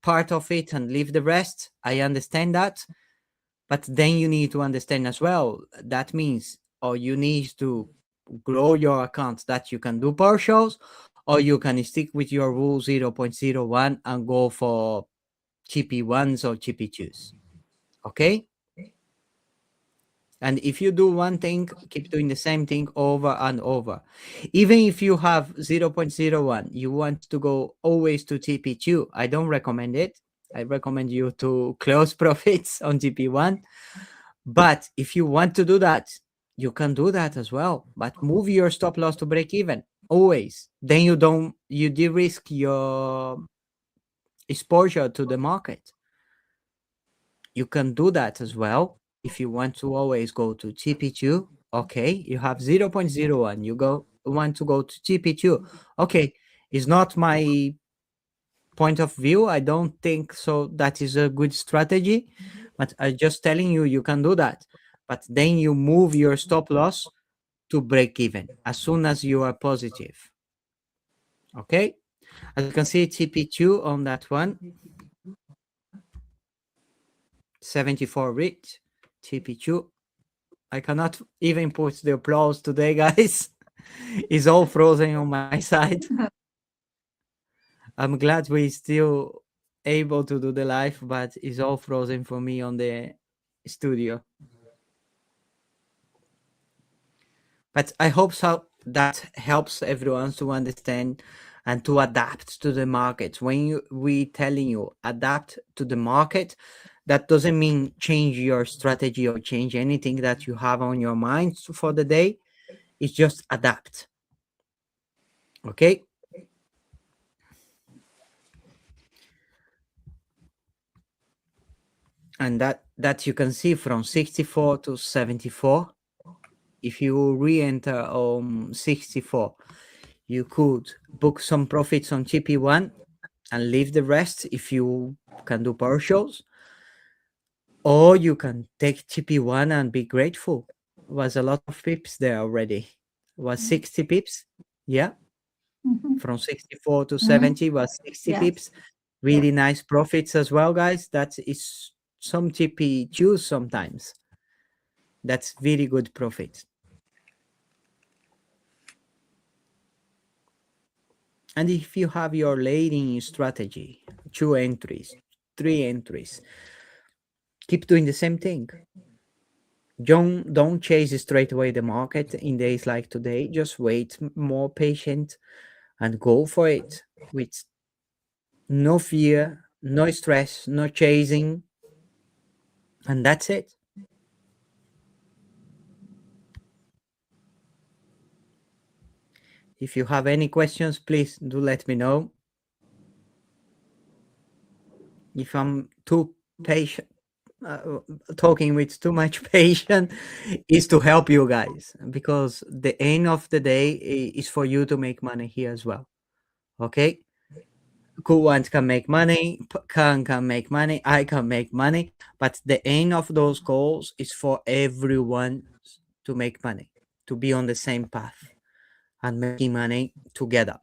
part of it and leave the rest. I understand that. But then you need to understand as well, that means, or you need to grow your account that you can do partials, or you can stick with your rule 0.01 and go for GP1s or GP2s. Okay? And if you do one thing, keep doing the same thing over and over. Even if you have 0.01, you want to go always to GP2, I don't recommend it. I recommend you to close profits on GP1. But if you want to do that, you can do that as well. But move your stop loss to break even always. Then you de-risk your exposure to the market. You can do that as well. If you want to always go to GP2, okay, you have 0.01, you want to go to GP2. Okay, it's not my point of view. I don't think so that is a good strategy. But I'm just telling you, you can do that. But then you move your stop loss to break even as soon as you are positive. Okay? As you can see, TP2 on that one. 74 reach, TP2. I cannot even put the applause today, guys. It's all frozen on my side. I'm glad we're still able to do the live, but it's all frozen for me on the studio. But I hope so that helps everyone to understand and to adapt to the market. When we telling you adapt to the market, that doesn't mean change your strategy or change anything that you have on your mind for the day. It's just adapt. Okay. And that you can see from 64 to 74. If you re-enter 64, you could book some profits on TP1 and leave the rest if you can do partials, or you can take TP1 and be grateful. Was a lot of pips there already. Was 60 pips. Yeah. From 64 to 70 was 60 pips. Really nice profits as well, guys. That is some TP2 sometimes. That's very good profit. And if you have your lading strategy, 2 entries, 3 entries, keep doing the same thing. Don't chase straight away the market in days like today. Just wait, more patient, and go for it with no fear, no stress, no chasing, and that's it. If you have any questions, please do let me know. If I'm too patient, talking with too much patience, is to help you guys, because the aim of the day is for you to make money here as well. Okay? Kuwant can make money, Khan can make money, I can make money, but the aim of those goals is for everyone to make money, to be on the same path and making money together.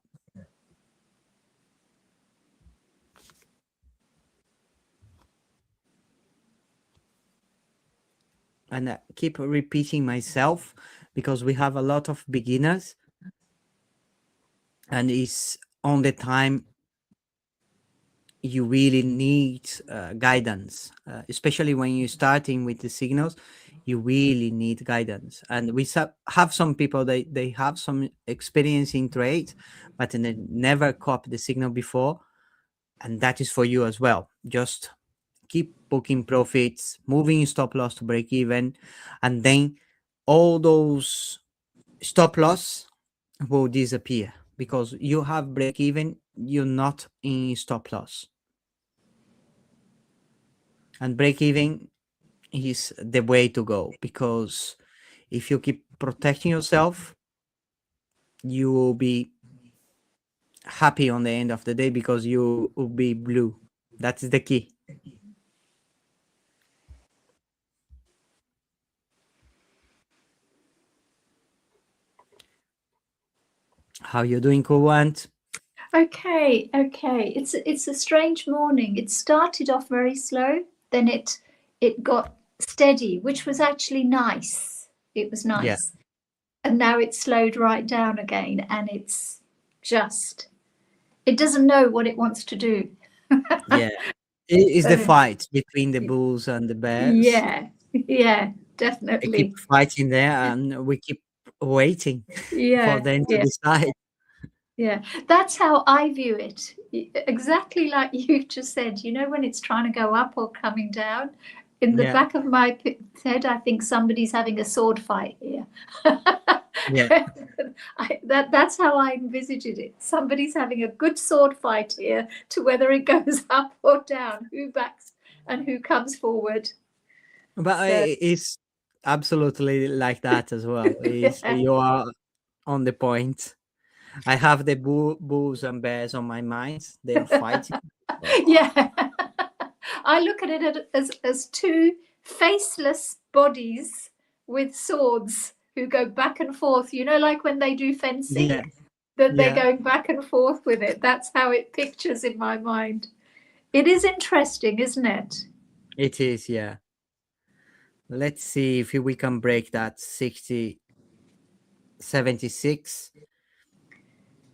And I keep repeating myself because we have a lot of beginners, and it's on the time you really need guidance, especially when you're starting with the signals. You really need guidance. And we have some people, they have some experience in trade, but they never copied the signal before, and that is for you as well. Just keep booking profits, moving stop loss to break even, and then all those stop loss will disappear because you have break even, you're not in stop loss. And break even is the way to go, because if you keep protecting yourself, you will be happy on the end of the day because you will be blue. That is the key. How you doing, Kuwant? Okay. It's a strange morning. It started off very slow, then it got steady, which was actually nice. It was nice. Yeah. And now it's slowed right down again, and it's just, it doesn't know what it wants to do. Yeah. It is the fight between the bulls and the bears. Yeah, They definitely. keep fighting there, and we keep waiting for them to decide. Yeah, that's how I view it. Exactly like you just said, you know, when it's trying to go up or coming down, in the back of my head, I think somebody's having a sword fight here. Yeah. That's how I envisaged it. Somebody's having a good sword fight here to whether it goes up or down, who backs and who comes forward. But it's absolutely like that as well. You are on the point. I have the bulls and bears on my mind. They are fighting. Yeah. I look at it as two faceless bodies with swords who go back and forth. You know, like when they do fencing, Yeah, that they're yeah, going back and forth with it. That's how it pictures in my mind. It is interesting, isn't it? it is. Yeah. Let's see if we can break that 76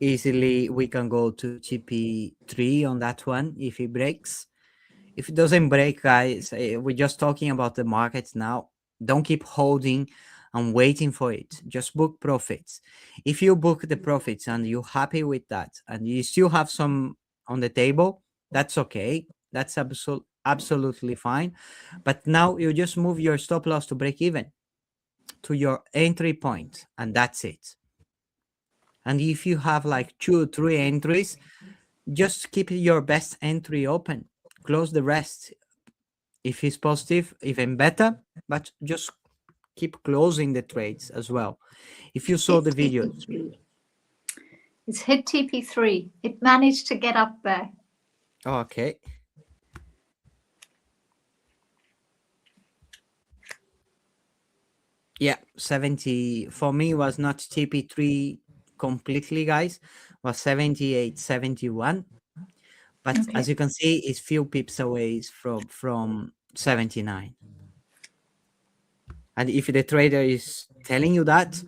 easily. We can go to TP3 on that one if it breaks. If it doesn't break, guys, we're just talking about the markets now. Don't keep holding and waiting for it. Just book profits. If you book the profits and you're happy with that and you still have some on the table, that's okay. That's absolutely fine. But now you just move your stop loss to break even to your entry point, and that's it. And if you have like 2 3 entries, just keep your best entry open, close the rest. If it's positive, even better, but just keep closing the trades as well. If you saw the video, It's hit TP3. It managed to get up there. okay. Yeah, 70 for me was not TP3 completely, guys, was 78, 71. But Okay. as you can see, it's few pips away from 79. And if the trader is telling you that,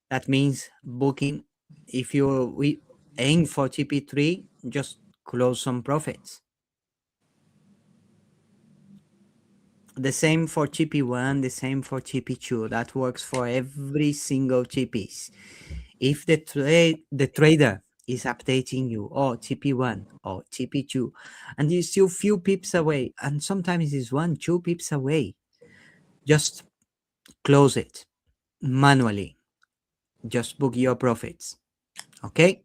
that means booking. If we aim for TP3, just close some profits. The same for TP1, the same for TP2. That works for every single TPs. If the trader is updating you, or TP1 or TP2, and you're still few pips away, and sometimes it's 1-2 pips away, just close it manually. Just book your profits. Okay?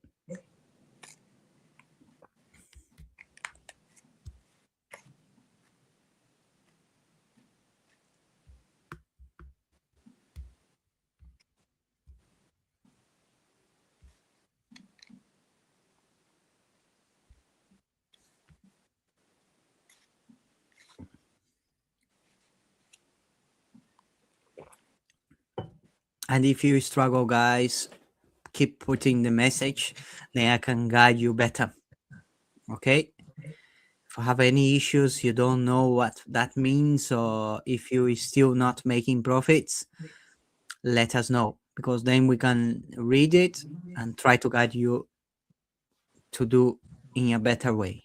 And if you struggle, guys, keep putting the message, then I can guide you better. Okay? If you have any issues, you don't know what that means, or if you is still not making profits, let us know, because then we can read it and try to guide you to do in a better way.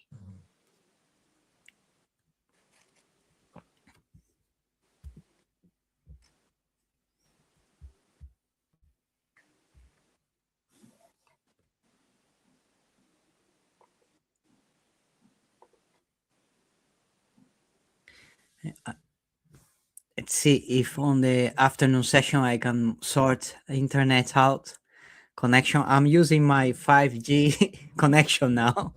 Let's see if on the afternoon session I can sort internet out connection. I'm using my 5G connection now.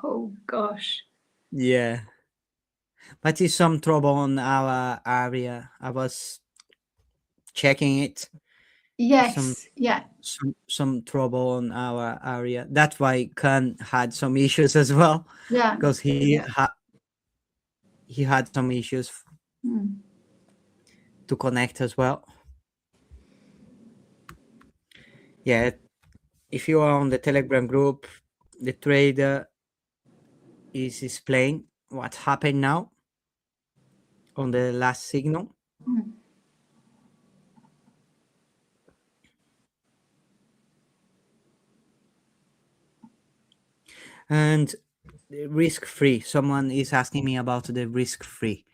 Oh gosh. Yeah, but it's some trouble on our area. I was checking it. Yes. Yeah. Some trouble on our area. That's why Khan had some issues as well, Yeah. because he had some issues Mm. to connect as well. Yeah, if you are on the Telegram group, the trader is explaining what happened now on the last signal. Mm. And risk-free, someone is asking me about the risk-free.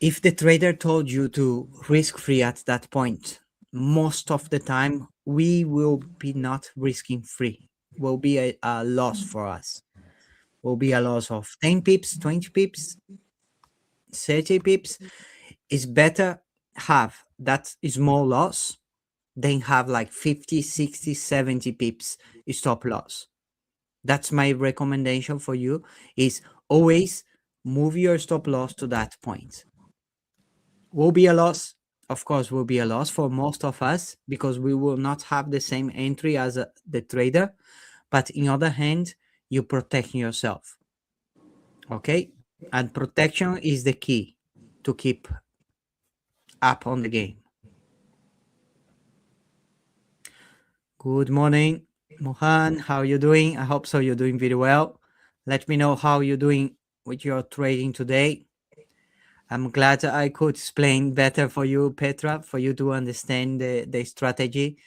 If the trader told you to risk-free at that point, most of the time we will be not risking free. Will be a loss for us. Will be a loss of 10 pips, 20 pips, 30 pips. It's better have that small loss than have like 50, 60, 70 pips stop loss. That's my recommendation for you, is always move your stop loss to that point. Will be a loss, of course, will be a loss for most of us, because we will not have the same entry as the trader. But in other hand, you protect yourself. Okay, and protection is the key to keep up on the game. Good morning, Mohan. How are you doing? I hope so. You're doing very well. Let me know how you're doing with your trading today. I'm glad I could explain better for you, Petra, for you to understand the strategy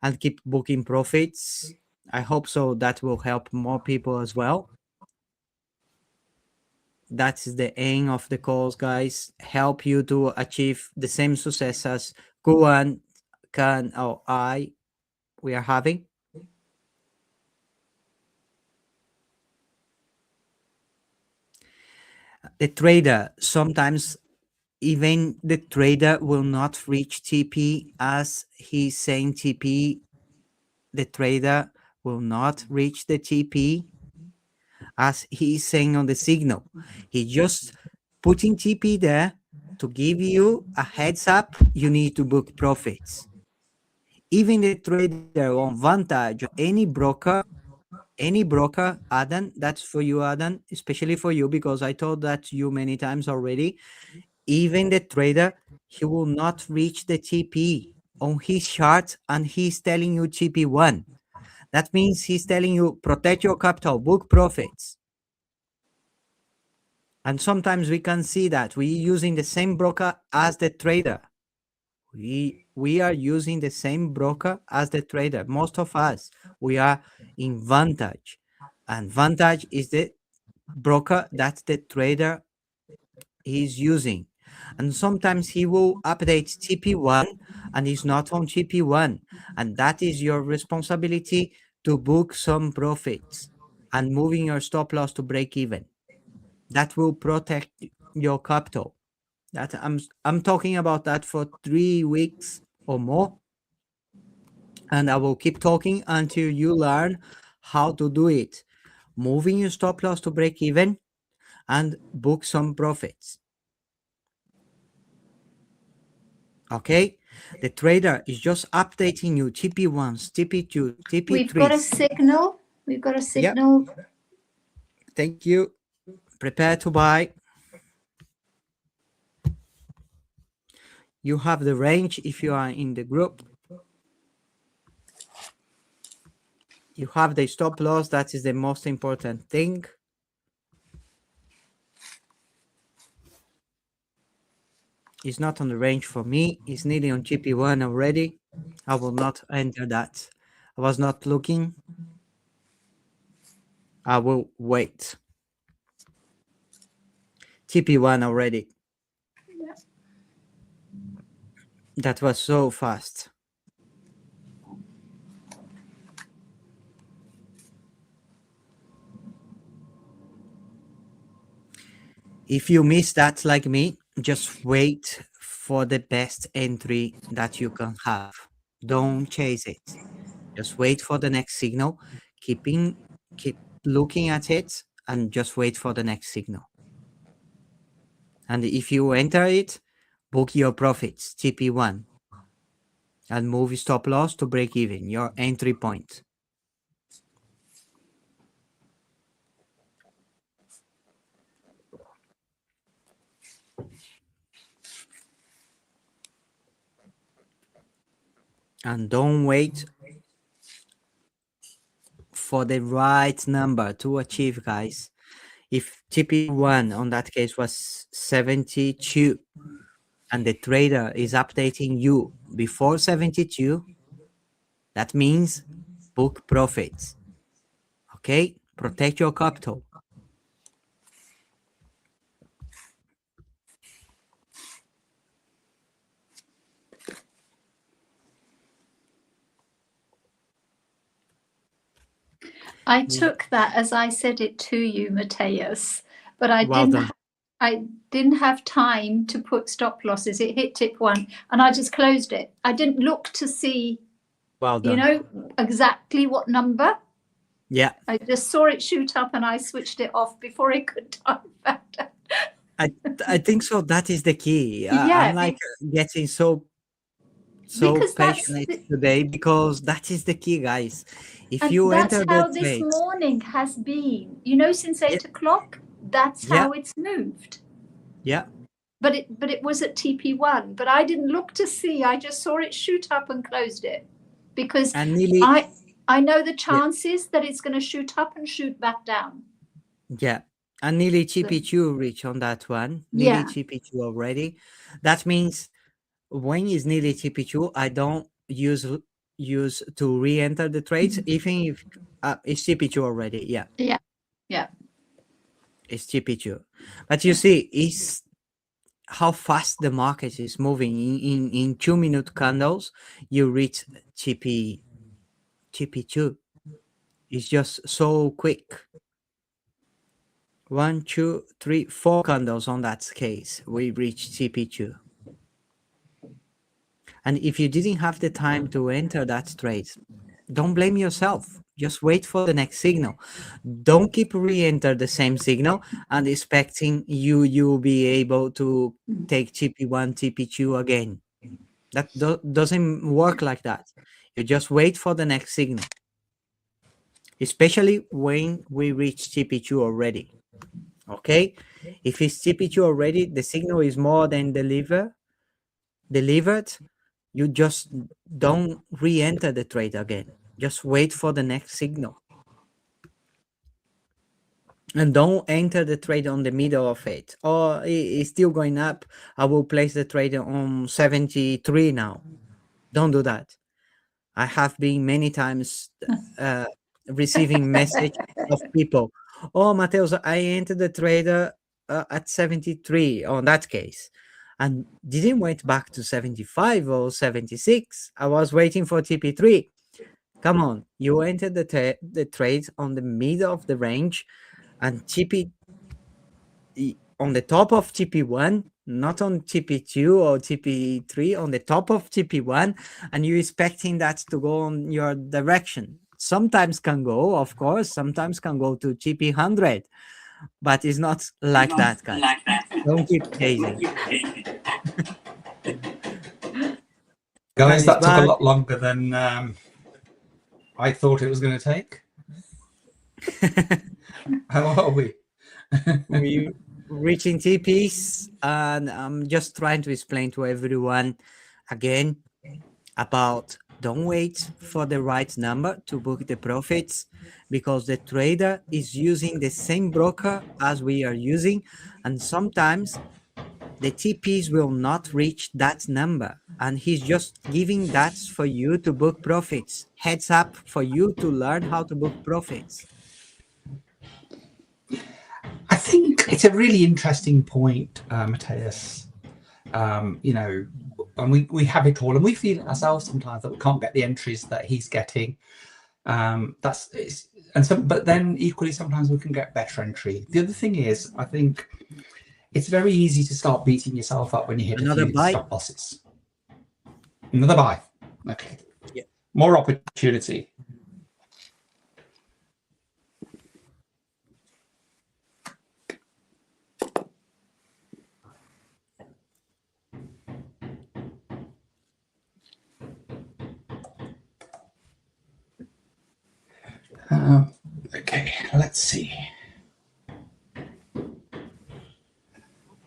and keep booking profits. I hope so. That will help more people as well. That's the aim of the calls, guys. Help you to achieve the same success as Guan, Kan, or I we are having. The trader, sometimes even the trader will not reach TP as he's saying TP. The trader will not reach the TP as he's saying on the signal. He just putting TP there to give you a heads up. You need to book profits. Even the trader on Vantage, any broker, Adam, that's for you, Adam, especially for you, because I told that to you many times already. Even the trader, he will not reach the TP on his chart, and he's telling you TP1. That means he's telling you protect your capital, book profits. And sometimes we can see that we're using the same broker as the trader. We are using the same broker as the trader. Most of us, we are in Vantage. And Vantage is the broker that the trader is using. And sometimes he will update TP1 and he's not on TP1. And that is your responsibility to book some profits and moving your stop loss to break even. That will protect your capital. That I'm talking about that for 3 weeks or more. And I will keep talking until you learn how to do it. Moving your stop loss to break even and book some profits. Okay, the trader is just updating you TP1s, TP2, TP3. We've got a signal. We've got a signal. Yep. Thank you. Prepare to buy. You have the range if you are in the group. You have the stop loss. That is the most important thing. It's not on the range for me. It's nearly on TP1 already. I will not enter that. I was not looking. I will wait. TP1 already. Yeah. That was so fast. If you miss that like me, just wait for the best entry that you can have. Don't chase it. Just wait for the next signal. Keep looking at it and just wait for the next signal. And if you enter it, book your profits, TP1, and move stop loss to break even, your entry point. And don't wait for the right number to achieve, guys. If TP1 on that case was 72 and the trader is updating you before 72, that means book profits. Okay, protect your capital. I took that as I said it to you, Mateus, but I Well didn't. done. I didn't have time to put stop losses. It hit TP1, and I just closed it. I didn't look to see, Well done. you know, exactly what number. Yeah. I just saw it shoot up, and I switched it off before it could time back. I think so. That is the key. Yeah, I'm like getting so because passionate today because that is the key, guys. If and you that's enter how the this trade, morning has been. You know, since 8 o'clock, That's Yeah. how it's moved. Yeah. But it was at TP1, but I didn't look to see. I just saw it shoot up and closed it because And nearly, I know the chances that it's going to shoot up and shoot back down. yeah. And nearly TP2 reach on that one. Nearly Yeah. TP2 already. That means when it's nearly TP2, I don't use to re-enter the trades, even if it's TP2 already. Yeah. Yeah. Yeah. It's TP2. But you see, it's how fast the market is moving. In 2-minute candles, you reach TP2. It's just so quick. 1, 2, 3, 4 candles on that case, we reach TP2. And if you didn't have the time to enter that trade, don't blame yourself. Just wait for the next signal. Don't keep re-enter the same signal and expecting you'll be able to take TP1, TP2 again. That doesn't work like that. You just wait for the next signal, especially when we reach TP2 already. Okay, if it's TP2 already, the signal is more than delivered, you just don't re-enter the trade again. Just wait for the next signal. And don't enter the trade on the middle of it. Or it's still going up, I will place the trade on 73 now. Don't do that. I have been many times receiving message of people, oh, Mateus, I entered the trader at 73 on that case and didn't went back to 75 or 76. I was waiting for TP3. Come on, you entered the trade on the middle of the range and TP on the top of TP1, not on TP2 or TP3, on the top of TP1, and you're expecting that to go on your direction. Sometimes can go, of course, sometimes can go to TP100, but it's not like that, guys. Don't keep chasing. Guys, that took a lot longer than I thought it was going to take. How are we? We reaching TPs, and I'm just trying to explain to everyone again about don't wait for the right number to book the profits, because the trader is using the same broker as we are using, and sometimes the TPs will not reach that number, and he's just giving that for you to book profits. Heads up for you to learn how to book profits. I think it's a really interesting point, Mateus. You know, and we have it all, and we feel it ourselves sometimes that we can't get the entries that he's getting. But then equally sometimes we can get better entry. The other thing is, I think it's very easy to start beating yourself up when you hit Another a few buy. stop losses. Another buy. Okay. Yeah. More opportunity. Okay, let's see.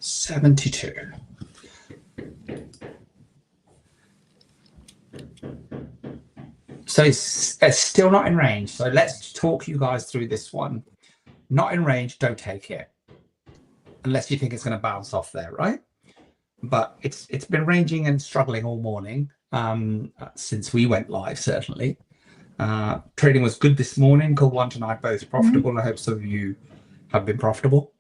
72. So it's still not in range. So let's talk you guys through this one. Not in range, don't take it. Unless you think it's going to bounce off there, right? But it's been ranging and struggling all morning since we went live, certainly. Trading was good this morning. Kulwant and I both profitable. I hope some of you have been profitable.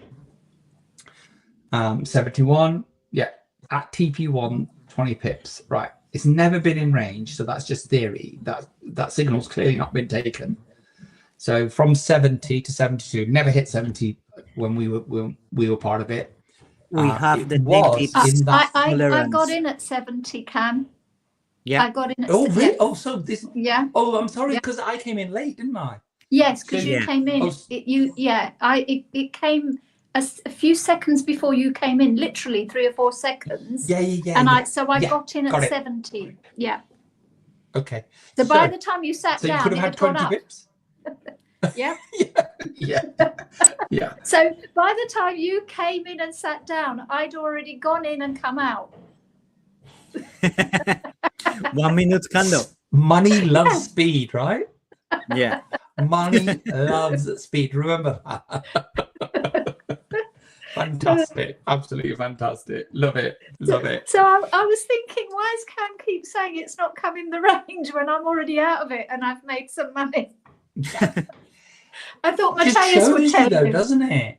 71, yeah, at TP1, 20 pips, right? It's never been in range, so that's just theory. That signal's clearly not been taken. So from 70 to 72, never hit 70 when we were part of it. We have the was negative in that I tolerance. got in at 70, Cam. Yeah. I got in at Oh, really? yeah. Oh, so this. Yeah. Oh, I'm sorry, Yeah. because I came in late, didn't I? Yes, because you Yeah. came in. Oh, It came a few seconds before you came in, literally 3 or 4 seconds. Yeah. And yeah. I Yeah, got in at got it. 70. Yeah. Okay. So by the time you sat So you down, could it have had had gone 20 up. pips? Yeah. Yeah. Yeah. So by the time you came in and sat down, I'd already gone in and come out. 1 minute candle. Money loves speed, right? Yeah. Money loves speed. Remember that. Fantastic. Absolutely fantastic. Love it. Love it. So I was thinking, why does Cam keep saying it's not coming the range when I'm already out of it and I've made some money? I thought It just Matthias would shows tell you though, you. doesn't it?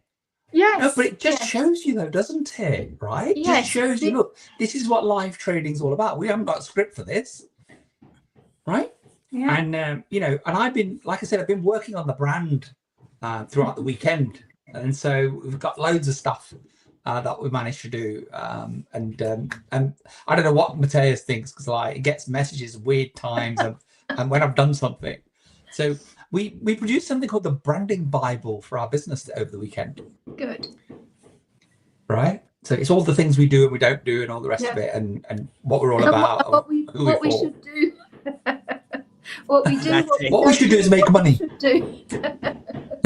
Yes. No, but it just yes. shows you though, doesn't it? Right? Yes. Just shows you, look, this is what live trading's all about. We haven't got a script for this. Right? Yeah. And you know, and I've been, like I said, I've been working on the brand throughout the weekend. And so we've got loads of stuff that we managed to do. And I don't know what Matthias thinks, because like he gets messages weird times and when I've done something. So we produced something called the Branding Bible for our business over the weekend. Good. Right? So it's all the things we do and we don't do and all the rest of it, and what we're all about. What we should do. What we do. What we should do is make money. Do.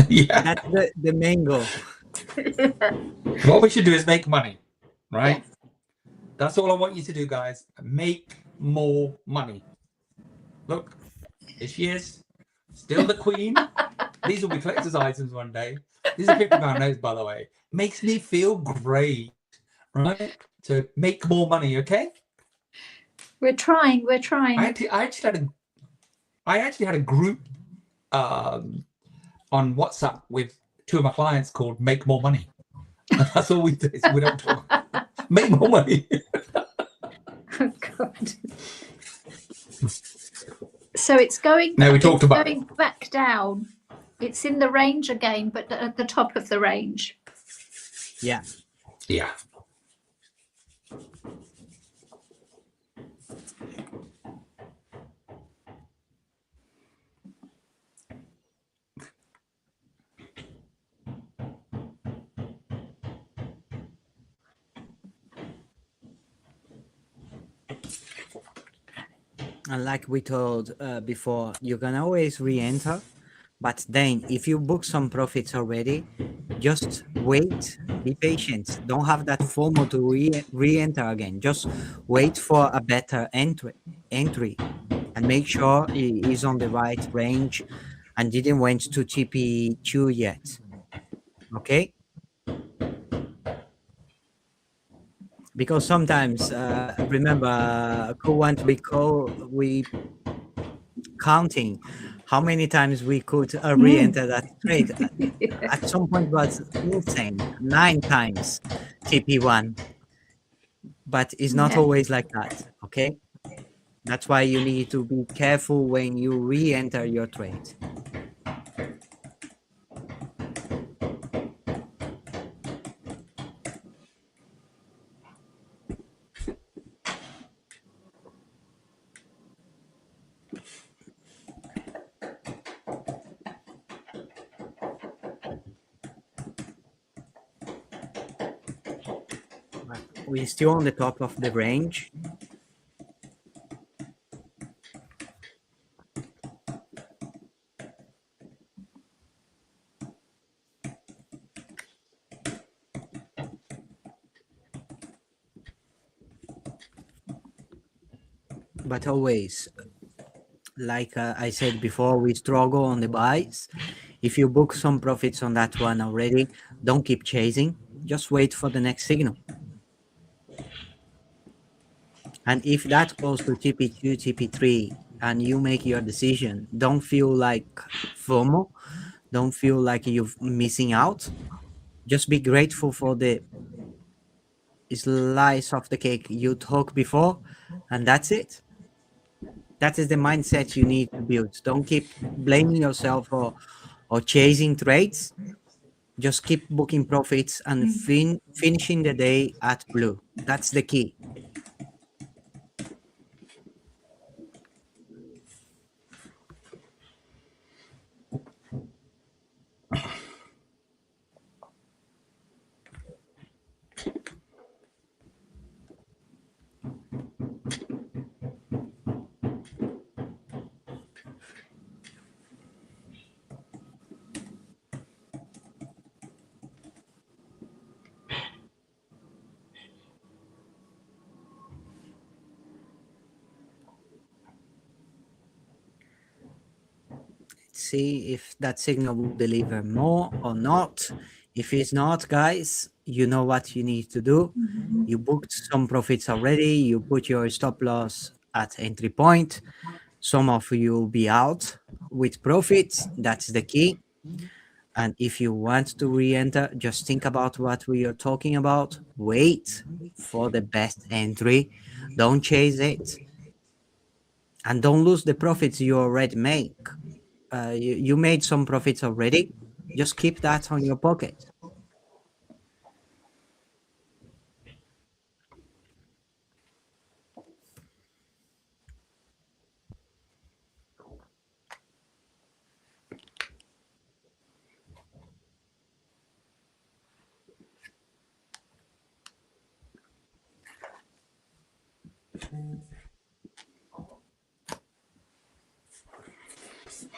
Yeah. That's the main goal. What we should do is make money, right? Yeah. That's all I want you to do, guys. Make more money. Look, here she is. Still the queen. These will be collector's items one day. These are £50 notes, by the way. Makes me feel great, right? So make more money, okay? We're trying. I actually had a group on WhatsApp with 2 of my clients called Make More Money. That's all we do. We don't talk. Make more money. Oh God. So it's going. No, we talked about going back down. It's in the range again, but at the top of the range. Yeah. Yeah. And like we told before, you can always re-enter, but then if you book some profits already, just wait, be patient. Don't have that FOMO to re-enter again. Just wait for a better entry and make sure it is on the right range and didn't went to TP2 yet. Okay? Because sometimes, remember, Q1 we counting how many times we could re-enter that trade. At some point was insane, 9 times TP1, but it's not always like that. Okay, that's why you need to be careful when you re-enter your trade. We're still on the top of the range. But always, like I said before, we struggle on the buys. If you book some profits on that one already, don't keep chasing. Just wait for the next signal. And if that goes to TP2, TP3, and you make your decision, don't feel like FOMO. Don't feel like you're missing out. Just be grateful for the slice of the cake you took before, and that's it. That is the mindset you need to build. Don't keep blaming yourself or chasing trades. Just keep booking profits and finishing the day at blue. That's the key. see if that signal will deliver more or not. If it's not, guys, you know what you need to do. You booked some profits already. You put your stop loss at entry point. Some of you will be out with profits. That's the key. And if you want to re-enter, just think about what we are talking about. Wait for the best entry. Don't chase it. And don't lose the profits you already make. You made some profits already. Just keep that on your pocket.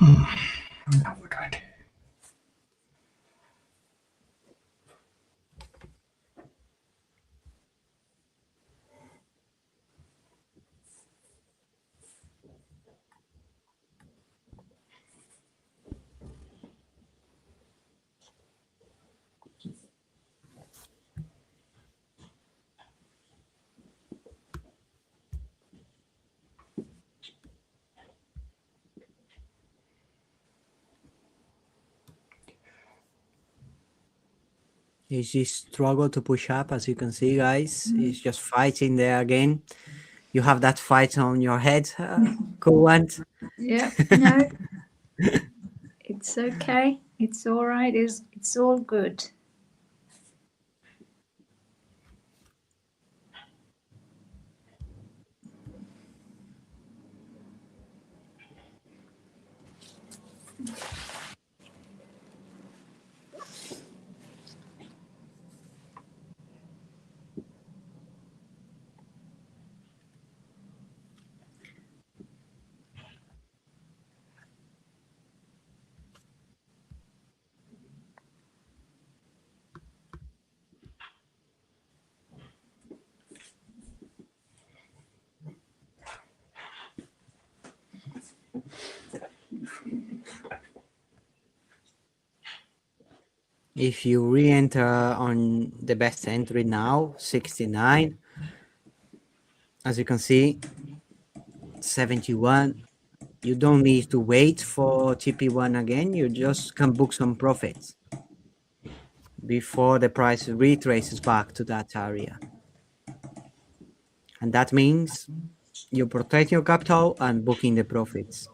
Now what do I do? It's just struggle to push up, as you can see, guys. It's just fighting there again. You have that fight on your head, Coolant. Yeah, no, it's okay. It's all right. It's all good. If you re-enter on the best entry now, 69, as you can see, 71, you don't need to wait for TP1 again. You just can book some profits before the price retraces back to that area. And that means you protect your capital and booking the profits.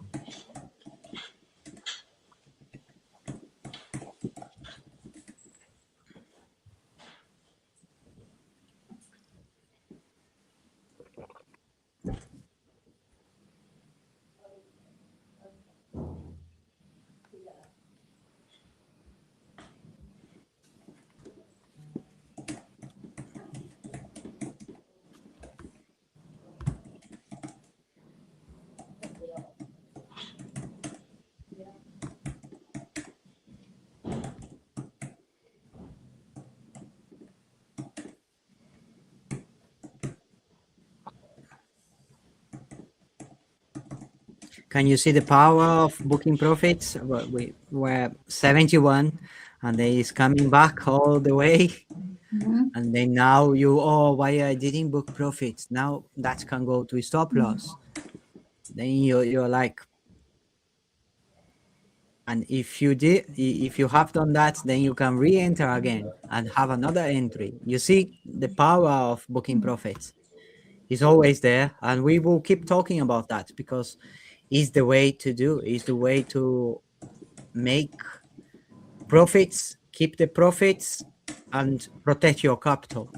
Can you see the power of booking profits? We were 71 and then it's coming back all the way. And then now why I didn't book profits? Now that can go to stop loss. Then you're like, and if you have done that, then you can re-enter again and have another entry. You see the power of booking profits is always there, and we will keep talking about that because it's the way to do. It's the way to make profits, keep the profits, and protect your capital.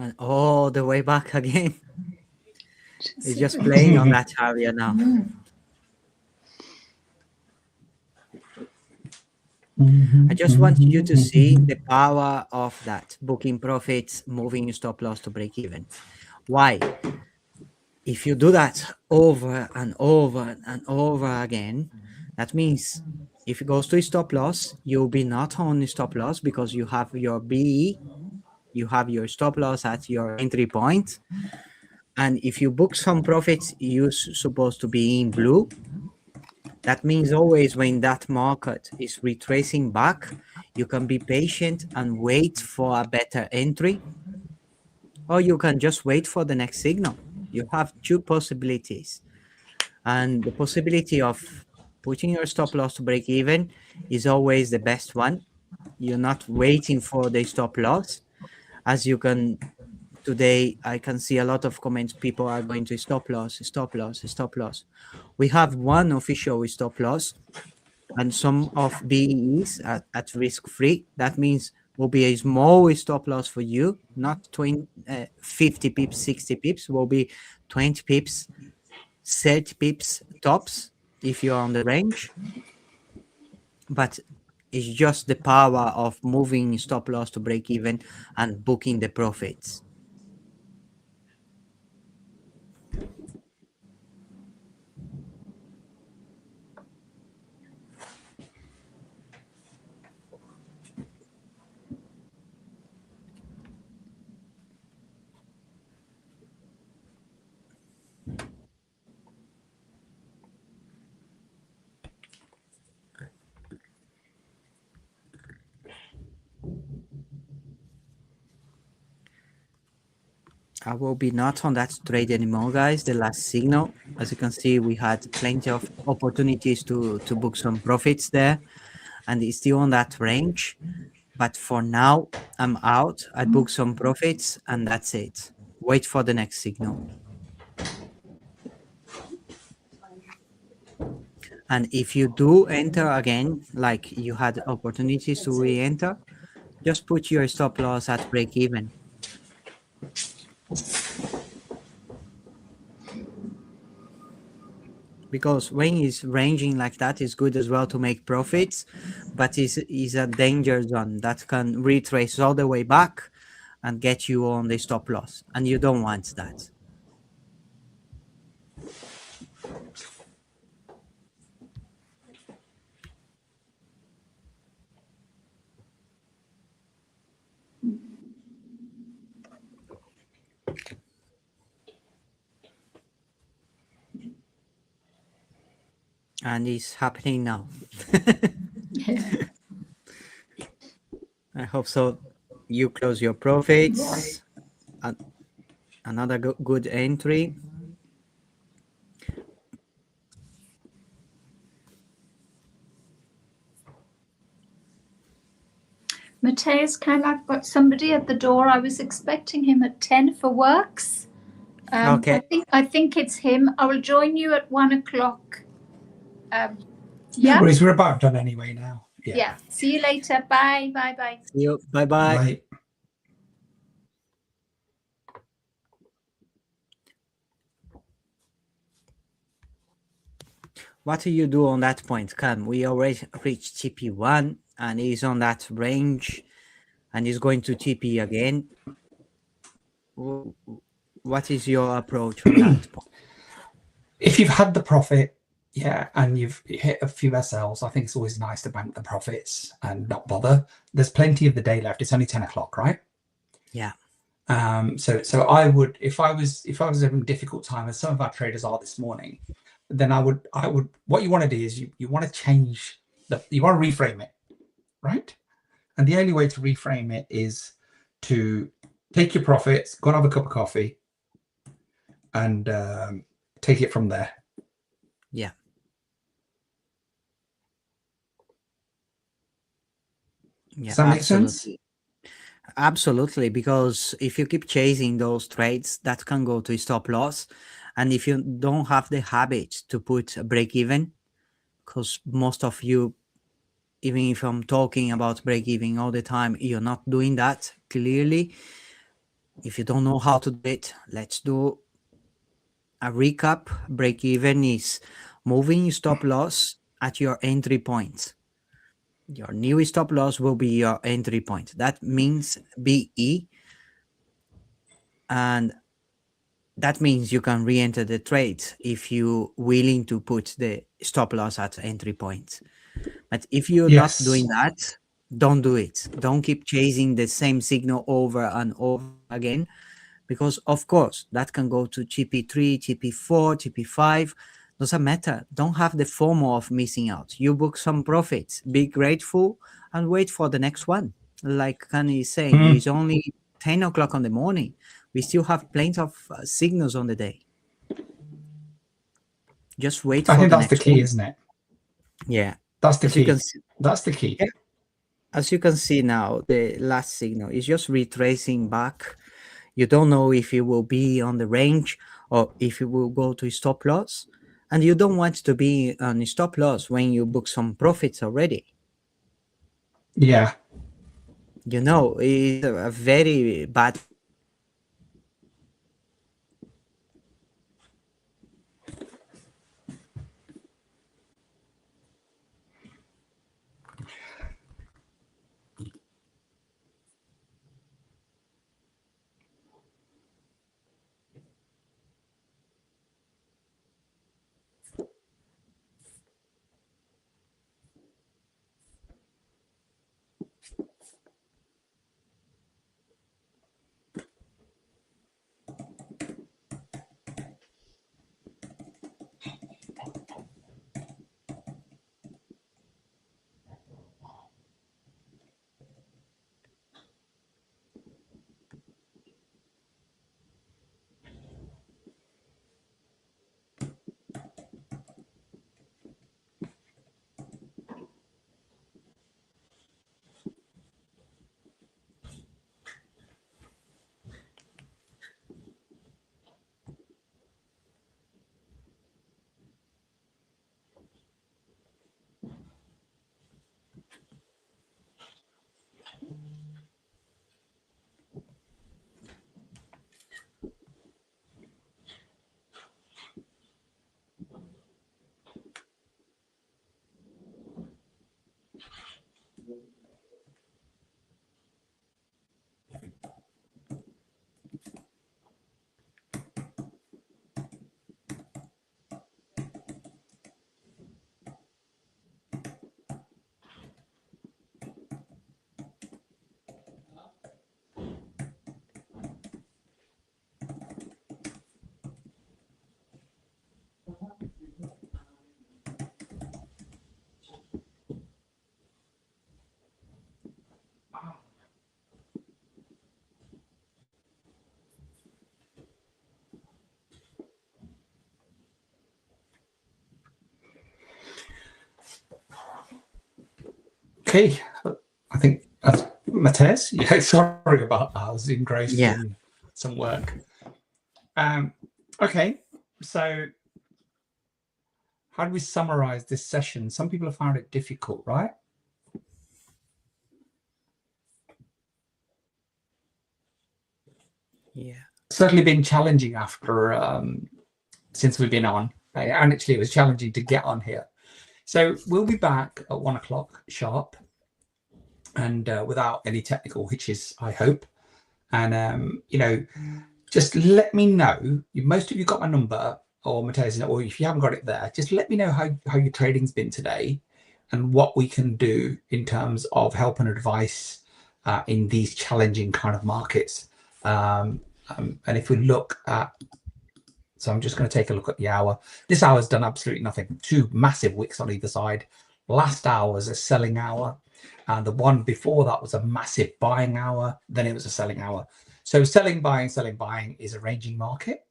And all the way back again. It's just playing on that area now. I just want you to see the power of that booking profits, moving your stop loss to break even. Why? If you do that over and over and over again, that means if it goes to stop loss, you'll be not on stop loss because you have your BE, you have your stop loss at your entry point. And if you book some profits, you're supposed to be in blue. That means always when that market is retracing back, you can be patient and wait for a better entry, or you can just wait for the next signal. You have two possibilities. And the possibility of putting your stop loss to break even is always the best one. You're not waiting for the stop loss. As you can, today, I can see a lot of comments. People are going to stop loss, stop loss, stop loss. We have one official stop loss and some of BEs at risk free. That means will be a small stop loss for you, not 50 pips, 60 pips, will be 20 pips, 30 pips tops if you're on the range. But it's just the power of moving stop loss to break even and booking the profits. I will be not on that trade anymore, guys. The last signal, as you can see, we had plenty of opportunities to book some profits there, and it's still on that range. But for now, I'm out. I booked some profits, and that's it. Wait for the next signal. And if you do enter again, like you had opportunities to re-enter, just put your stop loss at break even. Because when it's ranging like that, it's good as well to make profits, but it's a danger zone that can retrace all the way back and get you on the stop loss, and you don't want that. And it's happening now. I hope so. You close your profits. Another good entry. Mateus came. I've got somebody at the door. I was expecting him at 10 for works. Okay. I think it's him. I will join you at 1 o'clock. No Yeah. worries, we're about done anyway now. Yeah. See you later. Bye. Bye. Bye. See you. Bye-bye. Right. What do you do on that point, Cam? We already reached TP1 and he's on that range and he's going to TP again. What is your approach on that point? If you've had the profit, yeah, and you've hit a few SLs, I think it's always nice to bank the profits and not bother. There's plenty of the day left. It's only 10 o'clock, right? Yeah. So I would, if I was having a difficult time, as some of our traders are this morning, then I would, what you want to do is you want to change you want to reframe it, right? And the only way to reframe it is to take your profits, go and have a cup of coffee, and take it from there. Yeah. Yeah. Does that make sense? Absolutely, because if you keep chasing those trades, that can go to stop loss. And if you don't have the habit to put a break even, because most of you, even if I'm talking about break even all the time, you're not doing that clearly. If you don't know how to do it, let's do a recap. Break even is moving stop loss at your entry point. Your new stop loss will be your entry point. That means BE. And that means you can re-enter the trade if you're willing to put the stop loss at entry point. But if you're not doing that, don't do it. Don't keep chasing the same signal over and over again, because of course that can go to TP3, TP4, TP5. Doesn't matter. Don't have the FOMO of missing out. You book some profits, be grateful, and wait for the next one. Like Kanye is saying, it's only 10 o'clock in the morning. We still have plenty of signals on the day. Just wait for the next one. I think that's the key, isn't it? Yeah. That's the key. That's the key. Yeah. As you can see now, the last signal is just retracing back. You don't know if it will be on the range or if it will go to stop loss. And you don't want to be on stop loss when you book some profits already. Yeah. You know, it's a very bad. Okay, I think that's Matthias. Yeah, sorry about that. I was engrossed in some work. Okay, so how do we summarize this session? Some people have found it difficult, right? Yeah. Certainly been challenging after since we've been on. And actually, it was challenging to get on here. So we'll be back at 1 o'clock sharp, and without any technical hitches, I hope. And you know, just let me know. Most of you got my number, or Matthias, or if you haven't got it there, just let me know how your trading's been today, and what we can do in terms of help and advice in these challenging kind of markets. And if we look at, so I'm just going to take a look at the hour. This hour's done absolutely nothing. Two massive wicks on either side. Last hour was a selling hour, and the one before that was a massive buying hour. Then it was a selling hour. So selling, buying is a ranging market.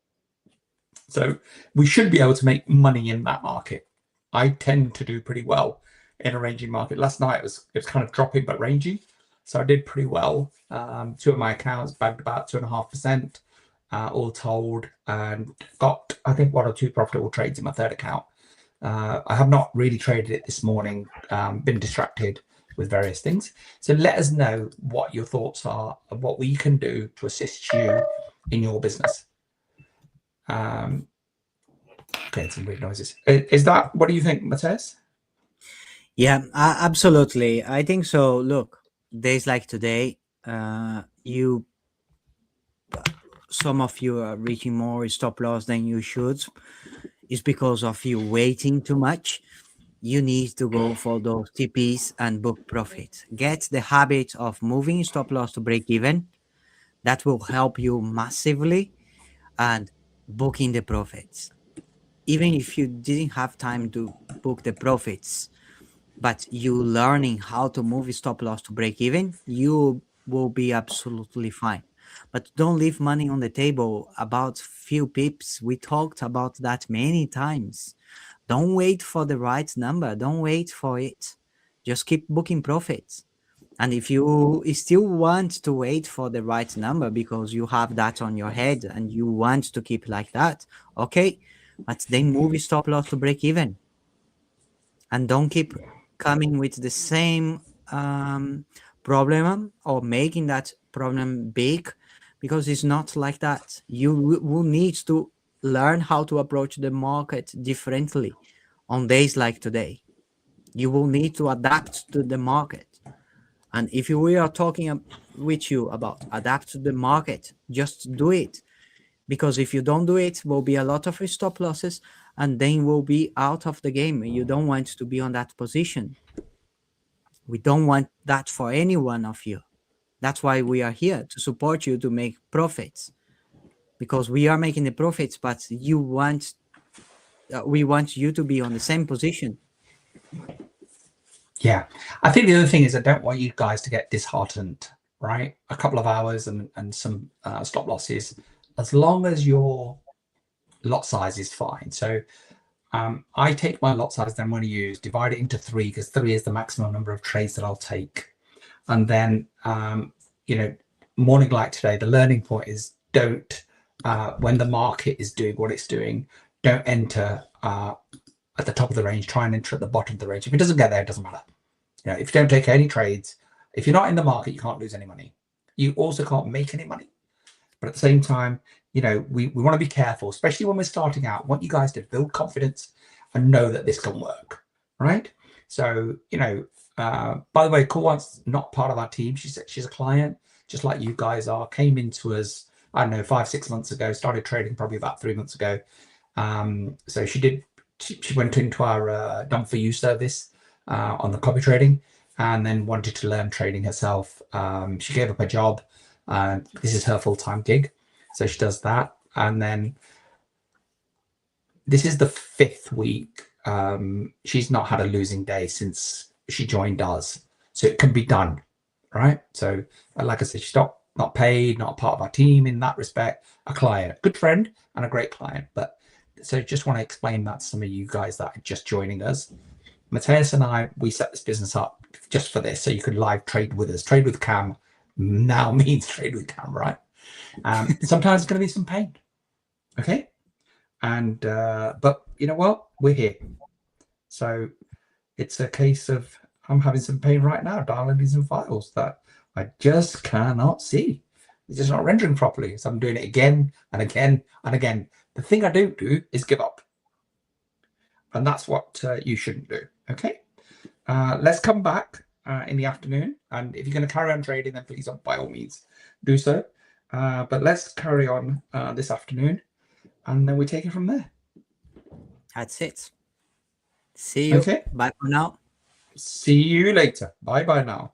So we should be able to make money in that market. I tend to do pretty well in a ranging market. Last night it was kind of dropping but ranging, so I did pretty well. Two of my accounts bagged about 2.5%. All told, and got, I think, 1 or 2 profitable trades in my third account. I have not really traded it this morning, been distracted with various things. So let us know what your thoughts are and what we can do to assist you in your business. Okay, some weird noises. Is that, what do you think, Matthias? Yeah, absolutely. I think so. Look, days like today, you some of you are reaching more stop loss than you should. Is because of you waiting too much. You need to go for those TPs and book profit. Get the habit of moving stop loss to break even. That will help you massively and booking the profits. Even if you didn't have time to book the profits, but you learning how to move stop loss to break even, you will be absolutely fine. But don't leave money on the table about few pips. We talked about that many times. Don't wait for the right number. Don't wait for it. Just keep booking profits. And if you still want to wait for the right number because you have that on your head and you want to keep like that, okay, but then move stop loss to break even. And don't keep coming with the same problem or making that problem big, because it's not like that. You will need to learn how to approach the market differently on days like today. You will need to adapt to the market. And if we are talking with you about adapt to the market, just do it. Because if you don't do it, will be a lot of stop losses and then we'll be out of the game. You don't want to be on that position. We don't want that for any one of you. That's why we are here, to support you to make profits, because we are making the profits, but you want we want you to be on the same position. Yeah, I think the other thing is I don't want you guys to get disheartened, right? A couple of hours and some stop losses, as long as your lot size is fine. So I take my lot size, then I'm going to use, divide it into 3, because 3 is the maximum number of trades that I'll take. And then, morning like today, the learning point is don't, when the market is doing what it's doing, don't enter at the top of the range, try and enter at the bottom of the range. If it doesn't get there, it doesn't matter. If you don't take any trades, if you're not in the market, you can't lose any money. You also can't make any money. But at the same time, we want to be careful, especially when we're starting out. I want you guys to build confidence and know that this can work, right? So, by the way, Coolant's not part of our team. She's a client, just like you guys are. Came into us, I don't know, 5-6 months ago. Started trading probably about 3 months ago. So she went into our Done For You service on the copy trading, and then wanted to learn trading herself. She gave up her job. This is her full-time gig, so she does that. And then this is the 5th week. She's not had a losing day since she joined us, so it can be done, right? So like I said, she's not paid, not a part of our team in that respect. A client, a good friend and a great client. But so just want to explain that to some of you guys that are just joining us. Matthias and I, we set this business up just for this, so you could live trade with us. Trade with Cam now means trade with Cam, right? Sometimes it's going to be some pain, okay? And but you know what? We're here. So it's a case of I'm having some pain right now, dialing in some files that I just cannot see. It's just not rendering properly. So I'm doing it again and again and again. The thing I don't do is give up. And that's what you shouldn't do, okay? Let's come back in the afternoon. And if you're going to carry on trading, then please, by all means, do so. But let's carry on this afternoon, and then we take it from there. That's it. See you. Okay. Bye for now. See you later. Bye-bye now.